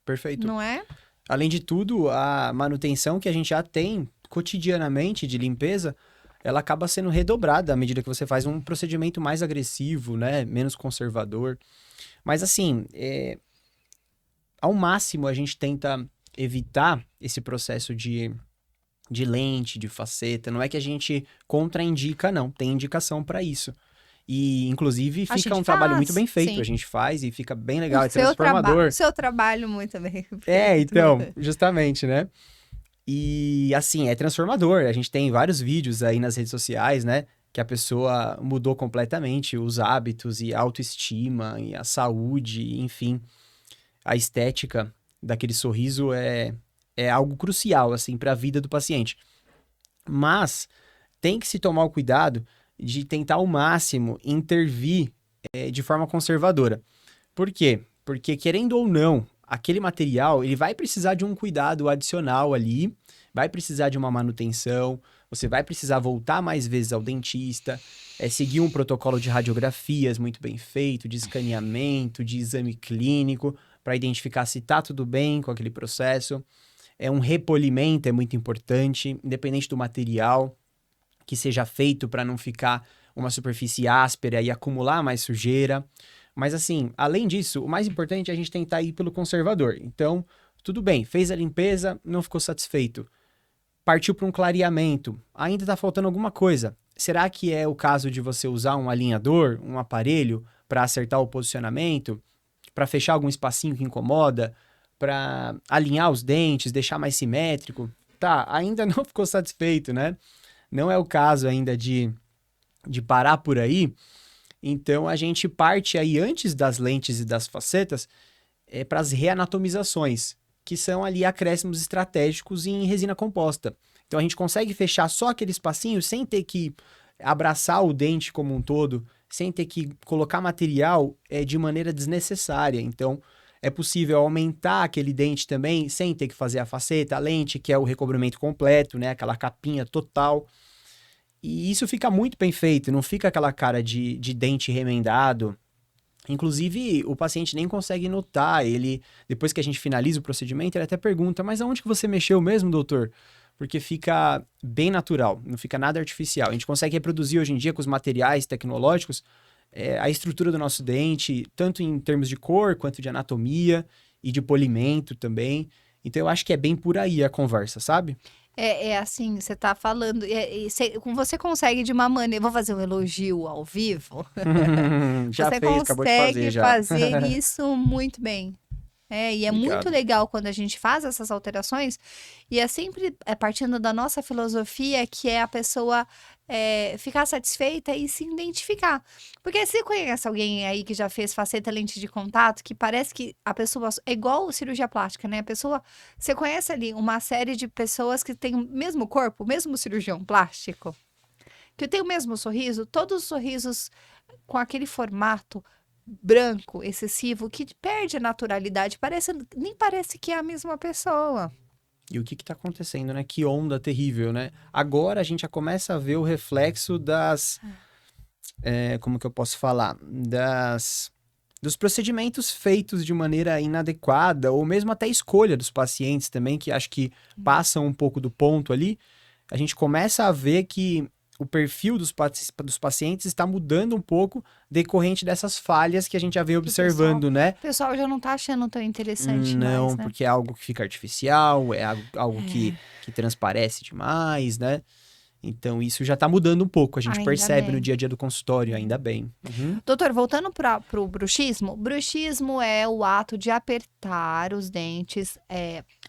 Perfeito. Não é? Além de tudo, a manutenção que a gente já tem cotidianamente de limpeza, ela acaba sendo redobrada à medida que você faz um procedimento mais agressivo, né? Menos conservador. Mas assim, ao máximo, a gente tenta evitar esse processo de lente, de faceta. Não é que a gente contraindica, não. Tem indicação para isso. E, inclusive, fica um trabalho muito bem feito. Sim. A gente faz e fica bem legal, é transformador. O seu trabalho muito bem feito. Então, justamente, né? E, assim, é transformador. A gente tem vários vídeos aí nas redes sociais, né? Que a pessoa mudou completamente os hábitos e a autoestima e a saúde, enfim... A estética daquele sorriso é algo crucial, assim, para a vida do paciente. Mas tem que se tomar o cuidado de tentar ao máximo intervir de forma conservadora. Por quê? Porque, querendo ou não, aquele material, ele vai precisar de um cuidado adicional ali, vai precisar de uma manutenção, você vai precisar voltar mais vezes ao dentista, seguir um protocolo de radiografias muito bem feito, de escaneamento, de exame clínico, para identificar se tá tudo bem com aquele processo. Um repolimento é muito importante, independente do material que seja feito para não ficar uma superfície áspera e acumular mais sujeira. Mas assim, além disso, o mais importante é a gente tentar ir pelo conservador. Então, tudo bem, fez a limpeza, não ficou satisfeito. Partiu para um clareamento, ainda está faltando alguma coisa. Será que é o caso de você usar um alinhador, um aparelho, para acertar o posicionamento, para fechar algum espacinho que incomoda, para alinhar os dentes, deixar mais simétrico? Tá, ainda não ficou satisfeito, né? Não é o caso ainda de parar por aí. Então, a gente parte aí antes das lentes e das facetas para as reanatomizações, que são ali acréscimos estratégicos em resina composta. Então, a gente consegue fechar só aquele espacinho sem ter que abraçar o dente como um todo, sem ter que colocar material de maneira desnecessária. Então, é possível aumentar aquele dente também sem ter que fazer a faceta, a lente, que é o recobrimento completo, né? Aquela capinha total. E isso fica muito bem feito, não fica aquela cara de dente remendado. Inclusive, o paciente nem consegue notar, depois que a gente finaliza o procedimento, ele até pergunta, mas aonde que você mexeu mesmo, doutor? Porque fica bem natural, não fica nada artificial. A gente consegue reproduzir hoje em dia com os materiais tecnológicos a estrutura do nosso dente, tanto em termos de cor, quanto de anatomia e de polimento também. Então, eu acho que é bem por aí a conversa, sabe? Assim, você tá falando, você consegue de uma maneira, vou fazer um elogio ao vivo, Já você fez, acabou de fazer consegue já. fazer isso muito bem. E é muito Obrigado. legal quando a gente faz essas alterações, e é sempre partindo da nossa filosofia, que é a pessoa ficar satisfeita e se identificar. Porque você conhece alguém aí que já fez faceta lente de contato, que parece que a pessoa é igual cirurgia plástica, né? Você conhece ali uma série de pessoas que têm o mesmo corpo, o mesmo cirurgião plástico, que tem o mesmo sorriso, todos os sorrisos com aquele formato branco, excessivo, que perde a naturalidade, nem parece que é a mesma pessoa. E o que está acontecendo, né? Que onda terrível, né? Agora a gente já começa a ver o reflexo como que eu posso falar? Dos procedimentos feitos de maneira inadequada, ou mesmo até escolha dos pacientes também, que acho que passam um pouco do ponto ali. A gente começa a ver que o perfil dos pacientes está mudando um pouco decorrente dessas falhas que a gente já vem observando, né? O pessoal já não tá achando tão interessante Não, mais, né? porque é algo que fica artificial, é algo que transparece demais, né? Então, isso já tá mudando um pouco. A gente Ainda percebe no bem. dia a dia do consultório, ainda bem. Doutor, voltando pro bruxismo, bruxismo é o ato de apertar os dentes.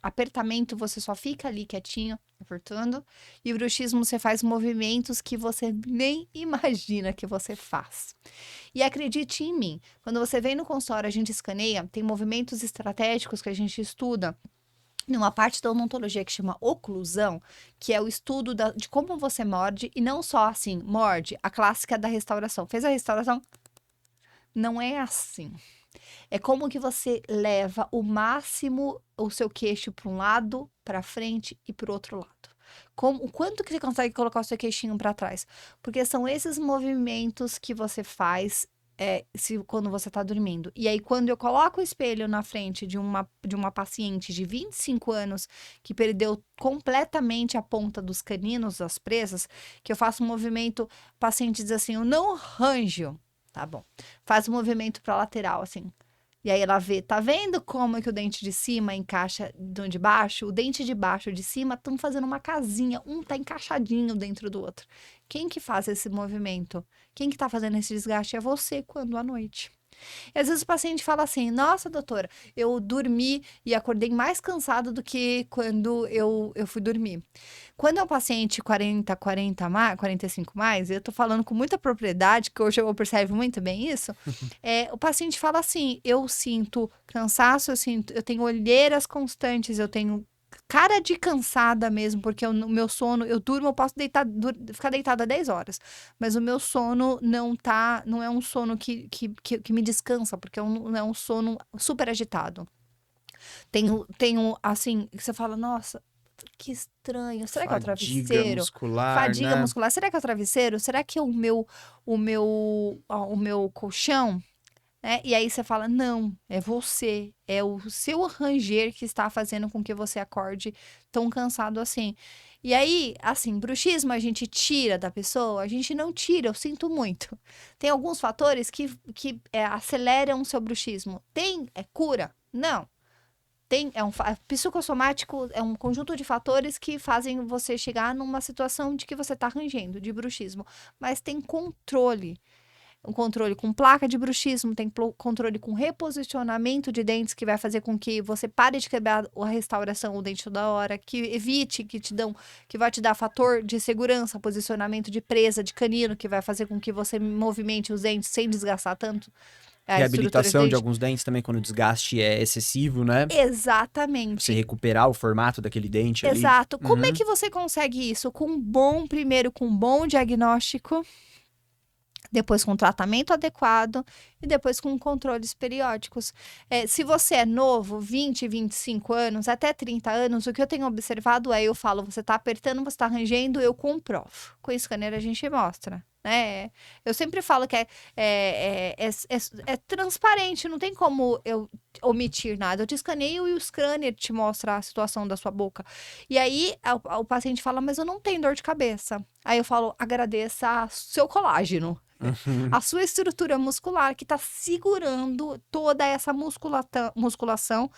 Apertamento, você só fica ali quietinho, apertando. E bruxismo, você faz movimentos que você nem imagina que você faz. E acredite em mim, quando você vem no consultório, a gente escaneia, tem movimentos estratégicos que a gente estuda numa parte da odontologia que chama oclusão, que é o estudo de como você morde, e não só assim, morde, a clássica da restauração. Fez a restauração? Não é assim. É como que você leva o máximo o seu queixo para um lado, para frente e para o outro lado. O quanto que você consegue colocar o seu queixinho para trás? Porque são esses movimentos que você faz quando você tá dormindo. E aí, quando eu coloco o espelho na frente de uma paciente de 25 anos que perdeu completamente a ponta dos caninos, das presas, que eu faço um movimento, o paciente diz assim, eu não ranjo. Tá bom. Faz um movimento pra lateral, assim. E aí ela vê, tá vendo como é que o dente de cima encaixa do de baixo? O dente de baixo e de cima estão fazendo uma casinha, um tá encaixadinho dentro do outro. Quem que faz esse movimento? Quem que tá fazendo esse desgaste é você quando à noite. E às vezes o paciente fala assim, nossa, doutora, eu dormi e acordei mais cansado do que quando eu fui dormir. Quando é um paciente 45 mais, eu tô falando com muita propriedade, que hoje eu percebo muito bem isso, o paciente fala assim, eu sinto cansaço, eu tenho olheiras constantes, eu tenho cara de cansada mesmo, porque o meu sono, eu durmo, eu posso ficar deitada 10 horas, mas o meu sono não é um sono que me descansa, porque não é um sono super agitado. Assim, que você fala, nossa, que estranho. Será que é o Fadiga travesseiro? muscular, Fadiga né? muscular. Será que é o travesseiro? Será que é o meu colchão? Né? E aí você fala, não, é você. É o seu ranger que está fazendo com que você acorde tão cansado assim. E aí, assim, bruxismo a gente tira da pessoa? A gente não tira, eu sinto muito. Tem alguns fatores que aceleram o seu bruxismo. É cura? Não. Psicossomático é um conjunto de fatores que fazem você chegar numa situação de que você está rangendo, de bruxismo. Mas tem controle. Um controle com placa de bruxismo, tem controle com reposicionamento de dentes, que vai fazer com que você pare de quebrar a restauração, o dente toda hora, que evite, que vai te dar fator de segurança, posicionamento de presa, de canino, que vai fazer com que você movimente os dentes sem desgastar tanto a estrutura de Reabilitação de dente. alguns dentes também, quando o desgaste é excessivo, né? Exatamente. Você recuperar o formato daquele dente ali. Exato. Como é Uhum. que você consegue isso? Primeiro com um bom diagnóstico, depois com tratamento adequado e depois com controles periódicos. Se você é novo, 20, 25 anos, até 30 anos, o que eu tenho observado eu falo, você está apertando, você está rangendo, eu comprovo. Com o scanner a gente mostra. Né? Eu sempre falo que é transparente, não tem como eu omitir nada. Eu te escaneio e o scanner te mostra a situação da sua boca. E aí o paciente fala, mas eu não tenho dor de cabeça. Aí eu falo, agradeça seu colágeno. Uhum. A sua estrutura muscular que está segurando toda essa musculação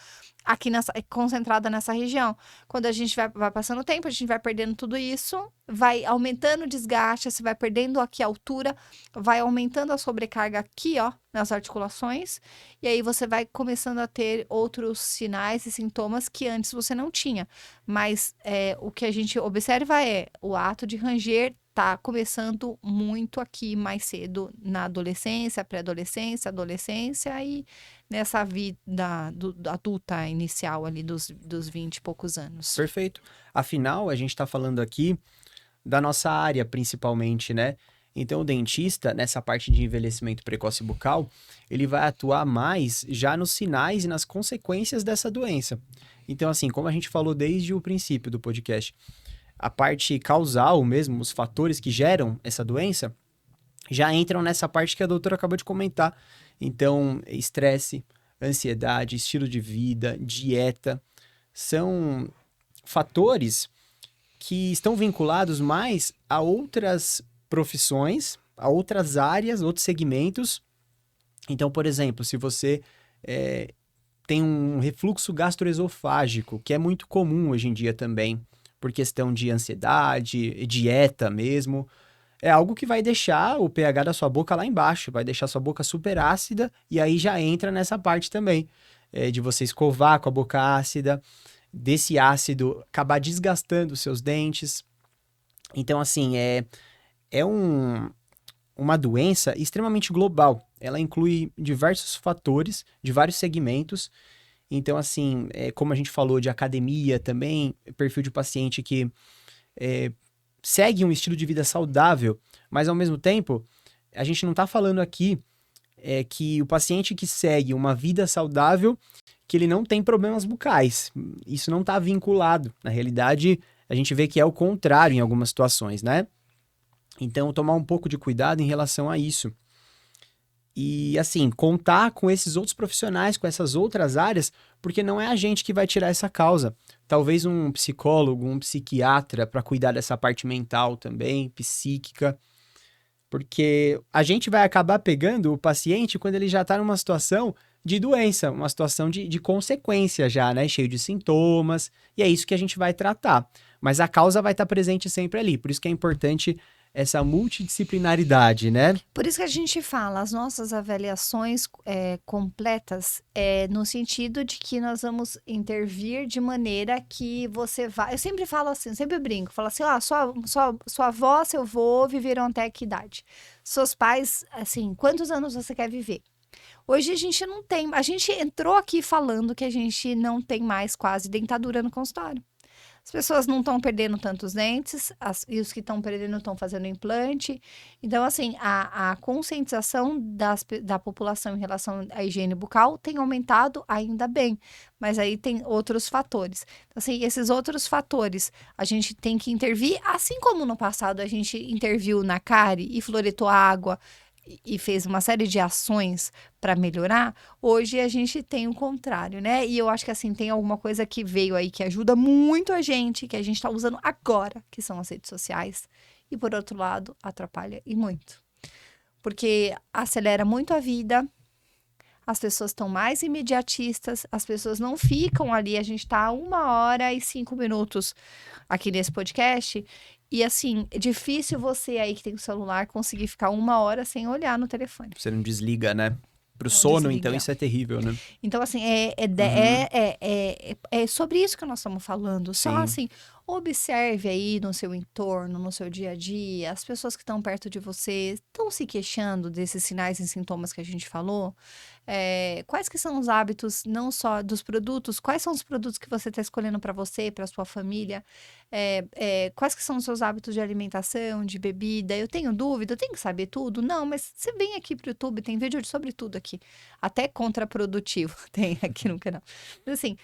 aqui concentrada nessa região. Quando a gente vai passando o tempo, a gente vai perdendo tudo isso, vai aumentando o desgaste, você vai perdendo aqui a altura, vai aumentando a sobrecarga aqui, ó, nas articulações, e aí você vai começando a ter outros sinais e sintomas que antes você não tinha. Mas o que a gente observa é o ato de ranger tá começando muito aqui mais cedo na adolescência, pré-adolescência, adolescência e nessa vida adulta inicial ali dos 20 e poucos anos. Perfeito. Afinal, a gente está falando aqui da nossa área, principalmente, né? Então, o dentista, nessa parte de envelhecimento precoce bucal, ele vai atuar mais já nos sinais e nas consequências dessa doença. Então, assim, como a gente falou desde o princípio do podcast, a parte causal mesmo, os fatores que geram essa doença, já entram nessa parte que a doutora acabou de comentar. Então, estresse, ansiedade, estilo de vida, dieta, são fatores que estão vinculados mais a outras profissões, a outras áreas, outros segmentos. Então, por exemplo, se você tem um refluxo gastroesofágico, que é muito comum hoje em dia também, por questão de ansiedade, dieta mesmo, é algo que vai deixar o pH da sua boca lá embaixo, vai deixar sua boca super ácida, e aí já entra nessa parte também, de você escovar com a boca ácida, desse ácido acabar desgastando os seus dentes. Então, assim, uma doença extremamente global. Ela inclui diversos fatores, de vários segmentos. Então, assim, como a gente falou de academia também, perfil de paciente que segue um estilo de vida saudável, mas ao mesmo tempo, a gente não está falando aqui que o paciente que segue uma vida saudável, que ele não tem problemas bucais. Isso não está vinculado. Na realidade, a gente vê que é o contrário em algumas situações, né? Então, tomar um pouco de cuidado em relação a isso. E, assim, contar com esses outros profissionais, com essas outras áreas, porque não é a gente que vai tirar essa causa. Talvez um psicólogo, um psiquiatra, para cuidar dessa parte mental também, psíquica. Porque a gente vai acabar pegando o paciente quando ele já está numa situação de doença, uma situação de consequência já, né? Cheio de sintomas, e é isso que a gente vai tratar. Mas a causa vai estar presente sempre ali, por isso que é importante essa multidisciplinaridade, né? Por isso que a gente fala, as nossas avaliações completas no sentido de que nós vamos intervir de maneira que você vai... Eu sempre falo assim, sempre brinco, falo assim, sua avó, seu avô viveram até que idade? Seus pais, assim, quantos anos você quer viver? Hoje a gente não tem... A gente entrou aqui falando que a gente não tem mais quase dentadura no consultório. As pessoas não estão perdendo tantos dentes, e os que estão perdendo estão fazendo implante. Então, assim, a conscientização da população em relação à higiene bucal tem aumentado, ainda bem. Mas aí tem outros fatores. Então, assim, esses outros fatores, a gente tem que intervir, assim como no passado a gente interviu na cárie e fluoretou a água, e fez uma série de ações para melhorar, hoje a gente tem o contrário, né? E eu acho que assim, tem alguma coisa que veio aí que ajuda muito a gente, que a gente está usando agora, que são as redes sociais. E por outro lado, atrapalha e muito. Porque acelera muito a vida, as pessoas estão mais imediatistas, as pessoas não ficam ali, a gente está 1h05 aqui nesse podcast. E assim, é difícil você aí que tem o celular conseguir ficar 1 hora sem olhar no telefone. Você não desliga, né? Pro Não sono, desliga. então, isso é terrível, né? Então, assim, é sobre isso que nós estamos falando. Só Sim. assim, observe aí no seu entorno, no seu dia a dia, as pessoas que estão perto de você estão se queixando desses sinais e sintomas que a gente falou. Quais que são os hábitos, não só dos produtos, quais são os produtos que você está escolhendo para você, para sua família? Quais que são os seus hábitos de alimentação, de bebida? Eu tenho dúvida, eu tenho que saber tudo? Não, mas você vem aqui para o YouTube, tem vídeo sobre tudo aqui. Até contraprodutivo tem aqui no canal. Mas assim,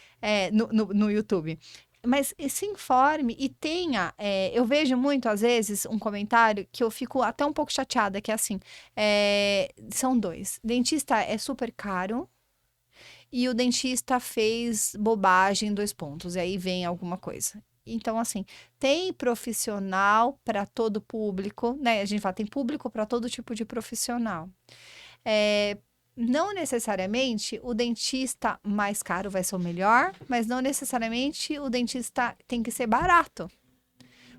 no YouTube. Mas se informe e tenha. Eu vejo muito, às vezes, um comentário que eu fico até um pouco chateada, que é assim: são dois. Dentista é super caro e o dentista fez bobagem, 2 pontos. E aí vem alguma coisa. Então, assim, tem profissional para todo público, né? A gente fala, tem público para todo tipo de profissional. Não necessariamente o dentista mais caro vai ser o melhor, mas não necessariamente o dentista tem que ser barato.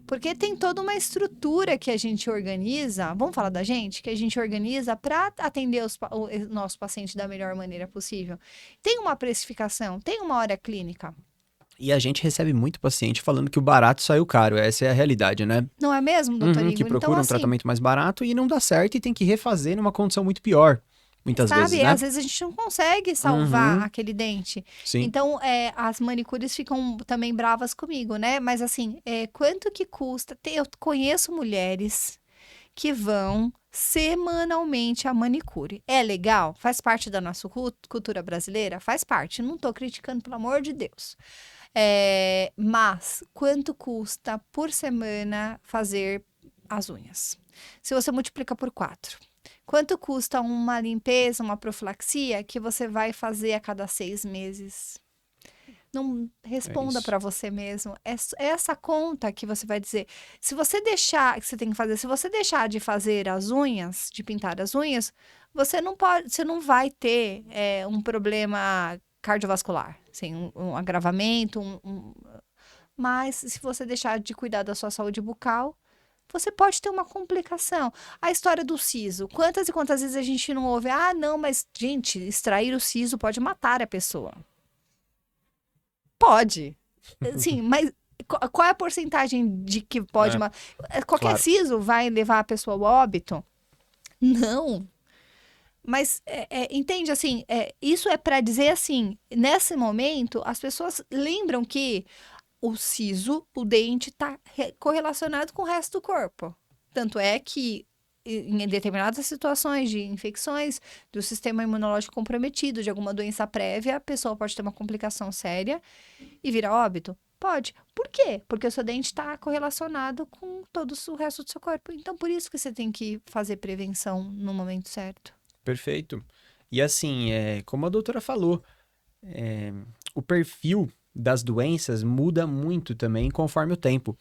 Porque tem toda uma estrutura que a gente organiza, vamos falar da gente, que a gente organiza para atender o nosso paciente da melhor maneira possível. Tem uma precificação, tem uma hora clínica. E a gente recebe muito paciente falando que o barato saiu caro. Essa é a realidade, né? Não é mesmo, doutor Igor? Que procura então, um tratamento mais barato e não dá certo e tem que refazer numa condição muito pior. Muitas vezes, né? Às vezes a gente não consegue salvar aquele dente. Sim. Então, as manicures ficam também bravas comigo, né? Mas assim, quanto que custa? Eu conheço mulheres que vão semanalmente à manicure. É legal? Faz parte da nossa cultura brasileira? Faz parte. Não tô criticando, pelo amor de Deus. Mas, quanto custa por semana fazer as unhas? Se você multiplica por 4. Quanto custa uma limpeza, uma profilaxia que você vai fazer a cada 6 meses? Não responda para você mesmo. É essa conta que você vai dizer. Se você deixar, que você tem que fazer, se você deixar de fazer as unhas, de pintar as unhas, você não vai ter um problema cardiovascular, assim, um agravamento, mas se você deixar de cuidar da sua saúde bucal, você pode ter uma complicação. A história do siso. Quantas e quantas vezes a gente não ouve? Ah, não, mas, gente, extrair o siso pode matar a pessoa. Pode. Sim, mas qual é a porcentagem de que pode matar? Qualquer siso vai levar a pessoa ao óbito? Não. Mas, entende, assim, isso é para dizer assim, nesse momento, as pessoas lembram que o siso, o dente, está correlacionado com o resto do corpo. Tanto é que, em determinadas situações de infecções, do sistema imunológico comprometido, de alguma doença prévia, a pessoa pode ter uma complicação séria e virar óbito? Pode. Por quê? Porque o seu dente está correlacionado com todo o resto do seu corpo. Então, por isso que você tem que fazer prevenção no momento certo. Perfeito. E assim, como a doutora falou, o perfil das doenças muda muito também conforme o tempo.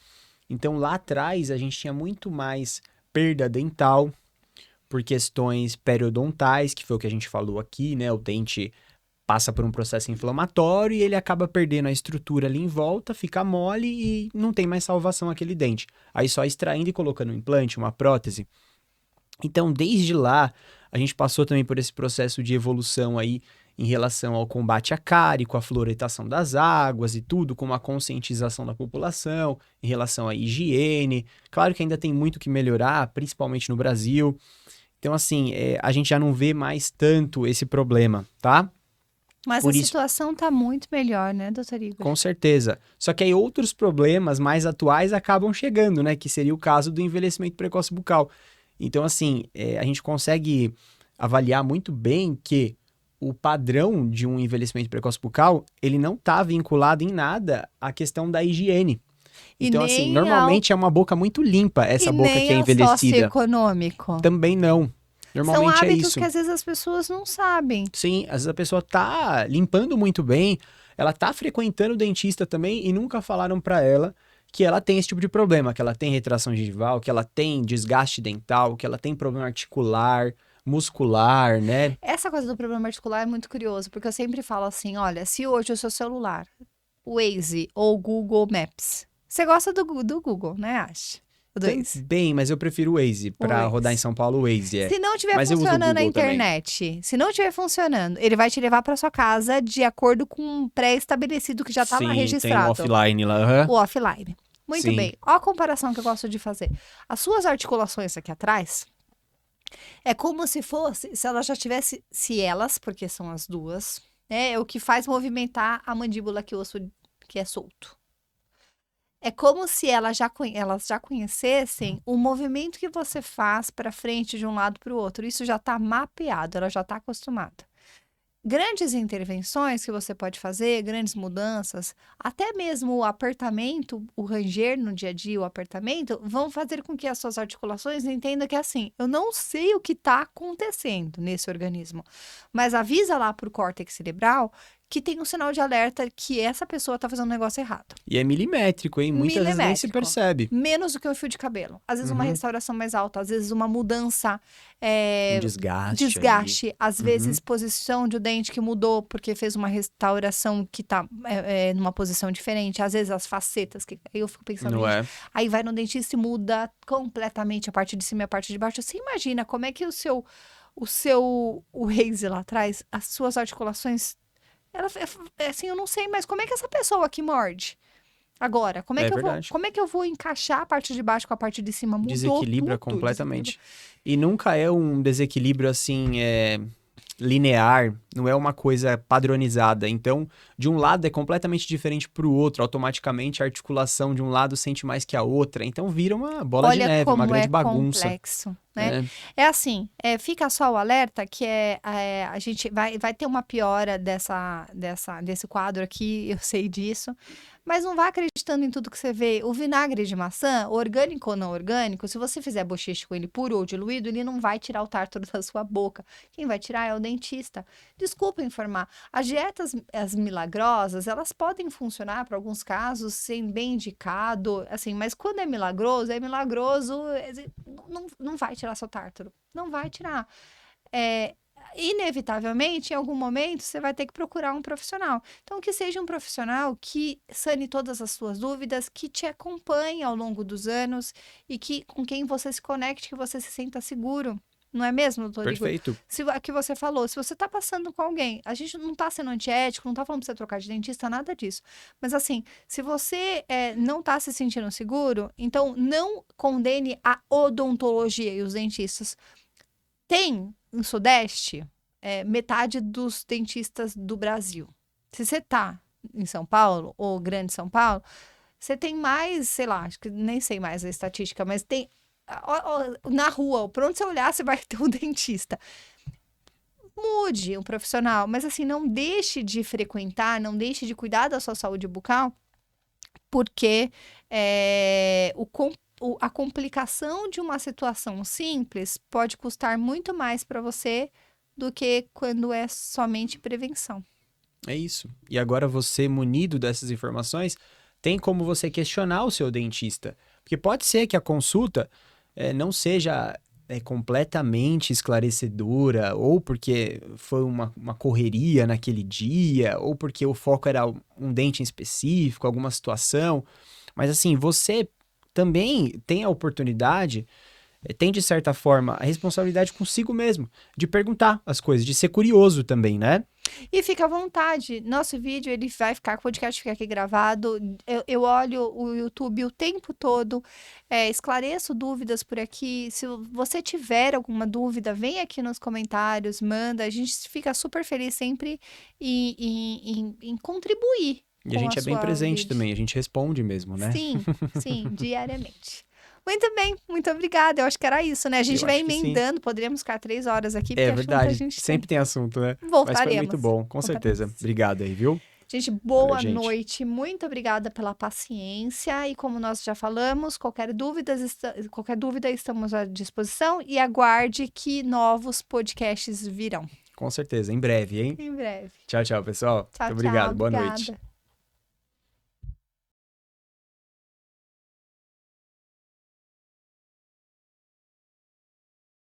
Então, lá atrás, a gente tinha muito mais perda dental por questões periodontais, que foi o que a gente falou aqui, né? O dente passa por um processo inflamatório e ele acaba perdendo a estrutura ali em volta, fica mole e não tem mais salvação aquele dente. Aí só extraindo e colocando um implante, uma prótese. Então, desde lá, a gente passou também por esse processo de evolução aí em relação ao combate à cárie, com a fluoretação das águas e tudo, com uma conscientização da população em relação à higiene. Claro que ainda tem muito que melhorar, principalmente no Brasil. Então, assim, a gente já não vê mais tanto esse problema, tá? Mas Por a isso, situação tá muito melhor, né, doutor Igor? com certeza. Só que aí outros problemas mais atuais acabam chegando, né? Que seria o caso do envelhecimento precoce bucal. Então, assim, a gente consegue avaliar muito bem que o padrão de um envelhecimento precoce bucal, ele não está vinculado em nada à questão da higiene. E Então, assim, nem ao, normalmente é uma boca muito limpa, e essa boca que nem é ao envelhecida. socioeconômico. Também não. São Normalmente é hábitos isso. que às vezes as pessoas não sabem. Sim, às vezes a pessoa tá limpando muito bem, ela tá frequentando o dentista também e nunca falaram pra ela que ela tem esse tipo de problema, que ela tem retração gengival, que ela tem desgaste dental, que ela tem problema articular, muscular, né? Essa coisa do problema articular é muito curioso, porque eu sempre falo assim, olha, se hoje o seu celular, o Waze ou o Google Maps, você gosta do Google, né, Ash? O Waze. Também, mas eu prefiro o Waze. O Pra rodar em Waze. São Paulo, o Waze é. Se não estiver Mas eu uso o funcionando a Google também. internet, se não estiver funcionando, ele vai te levar para sua casa de acordo com um pré-estabelecido que já está lá Sim, tem um registrado. offline lá. Aham. O offline. Muito Sim. bem. Olha a comparação que eu gosto de fazer. As suas articulações aqui atrás é como se fosse, se elas já tivessem, se elas, porque são as duas, né? É o que faz movimentar a mandíbula, que o osso que é solto. É como se elas já conhecessem o movimento que você faz para frente de um lado para o outro. Isso já está mapeado, ela já está acostumada. Grandes intervenções que você pode fazer, grandes mudanças, até mesmo o apertamento, o ranger no dia a dia, o apertamento, vão fazer com que as suas articulações entendam que é assim, eu não sei o que está acontecendo nesse organismo, mas avisa lá para o córtex cerebral que tem um sinal de alerta que essa pessoa está fazendo um negócio errado. E é milimétrico, hein? Muitas vezes nem se Milimétrico. percebe. Menos do que um fio de cabelo. Às vezes uma Uhum. restauração mais alta, às vezes uma mudança, Um desgaste ali. desgaste, às Uhum. vezes posição de dente que mudou porque fez uma restauração que tá numa posição diferente, às vezes as facetas, que aí eu fico pensando, Não gente, é? aí vai no dentista e muda completamente a parte de cima e a parte de baixo. Você imagina como é que o Waze lá atrás, as suas articulações, assim, eu não sei, mas como é que essa pessoa aqui morde? Agora, como é É que verdade. como é que eu vou encaixar a parte de baixo com a parte de cima? Mudou Desequilibra tudo, completamente. E nunca é um desequilíbrio assim, linear, não é uma coisa padronizada. Então, de um lado é completamente diferente para o outro. Automaticamente a articulação de um lado sente mais que a outra. Então vira uma bola de Olha neve, uma como grande é bagunça. complexo, né? Né? É assim, fica só o alerta que a gente vai ter uma piora desse quadro aqui, eu sei disso, mas não vá acreditando em tudo que você vê. O vinagre de maçã, orgânico ou não orgânico, se você fizer bochecho com ele puro ou diluído, ele não vai tirar o tártaro da sua boca. Quem vai tirar é o dentista. Desculpa informar, as dietas as milagrosas, elas podem funcionar para alguns casos, sem bem indicado, assim, mas quando é milagroso, não vai tirar seu tártaro. Não vai tirar. Inevitavelmente, em algum momento, você vai ter que procurar um profissional. Então, que seja um profissional que sane todas as suas dúvidas, que te acompanhe ao longo dos anos e com quem você se conecte, que você se sinta seguro. Não é mesmo, doutor Igor? Perfeito. Que você falou, se você está passando com alguém, a gente não está sendo antiético, não está falando para você trocar de dentista, nada disso. Mas assim, se você não está se sentindo seguro, então não condene a odontologia e os dentistas. Tem no Sudeste metade dos dentistas do Brasil. Se você tá em São Paulo, ou Grande São Paulo, você tem mais, sei lá, acho que nem sei mais a estatística, mas tem na rua, por onde você olhar, você vai ter um dentista. Mude um profissional, mas assim, não deixe de frequentar, não deixe de cuidar da sua saúde bucal, porque a complicação de uma situação simples pode custar muito mais para você do que quando é somente prevenção. É isso. E agora você, munido dessas informações, tem como você questionar o seu dentista. Porque pode ser que a consulta não seja completamente esclarecedora, ou porque foi uma correria naquele dia, ou porque o foco era um dente em específico, alguma situação. Mas assim, você também tem a oportunidade, tem de certa forma a responsabilidade consigo mesmo, de perguntar as coisas, de ser curioso também, né? E fica à vontade. Nosso vídeo, ele vai ficar, o podcast fica aqui gravado. Eu olho o YouTube o tempo todo, esclareço dúvidas por aqui. Se você tiver alguma dúvida, vem aqui nos comentários, manda. A gente fica super feliz sempre em contribuir E a com a gente é bem sua presente vida. também, a gente responde mesmo, né? Sim, sim, diariamente. Muito bem, muito obrigada. Eu acho que era isso, né? A gente Eu vai acho que sim. emendando, poderíamos ficar 3 horas aqui, porque É assunto a verdade, gente sempre tem assunto, né? tem. Mas foi muito Voltaremos. bom, com certeza. Voltaremos. Obrigado aí, viu? Gente, Valeu, boa gente. noite. Muito obrigada pela paciência. E como nós já falamos, qualquer dúvida, estamos à disposição. E aguarde que novos podcasts virão Com certeza, em breve, hein? em breve. Tchau, tchau, pessoal. Tchau, Muito obrigado, tchau. boa noite. Obrigada.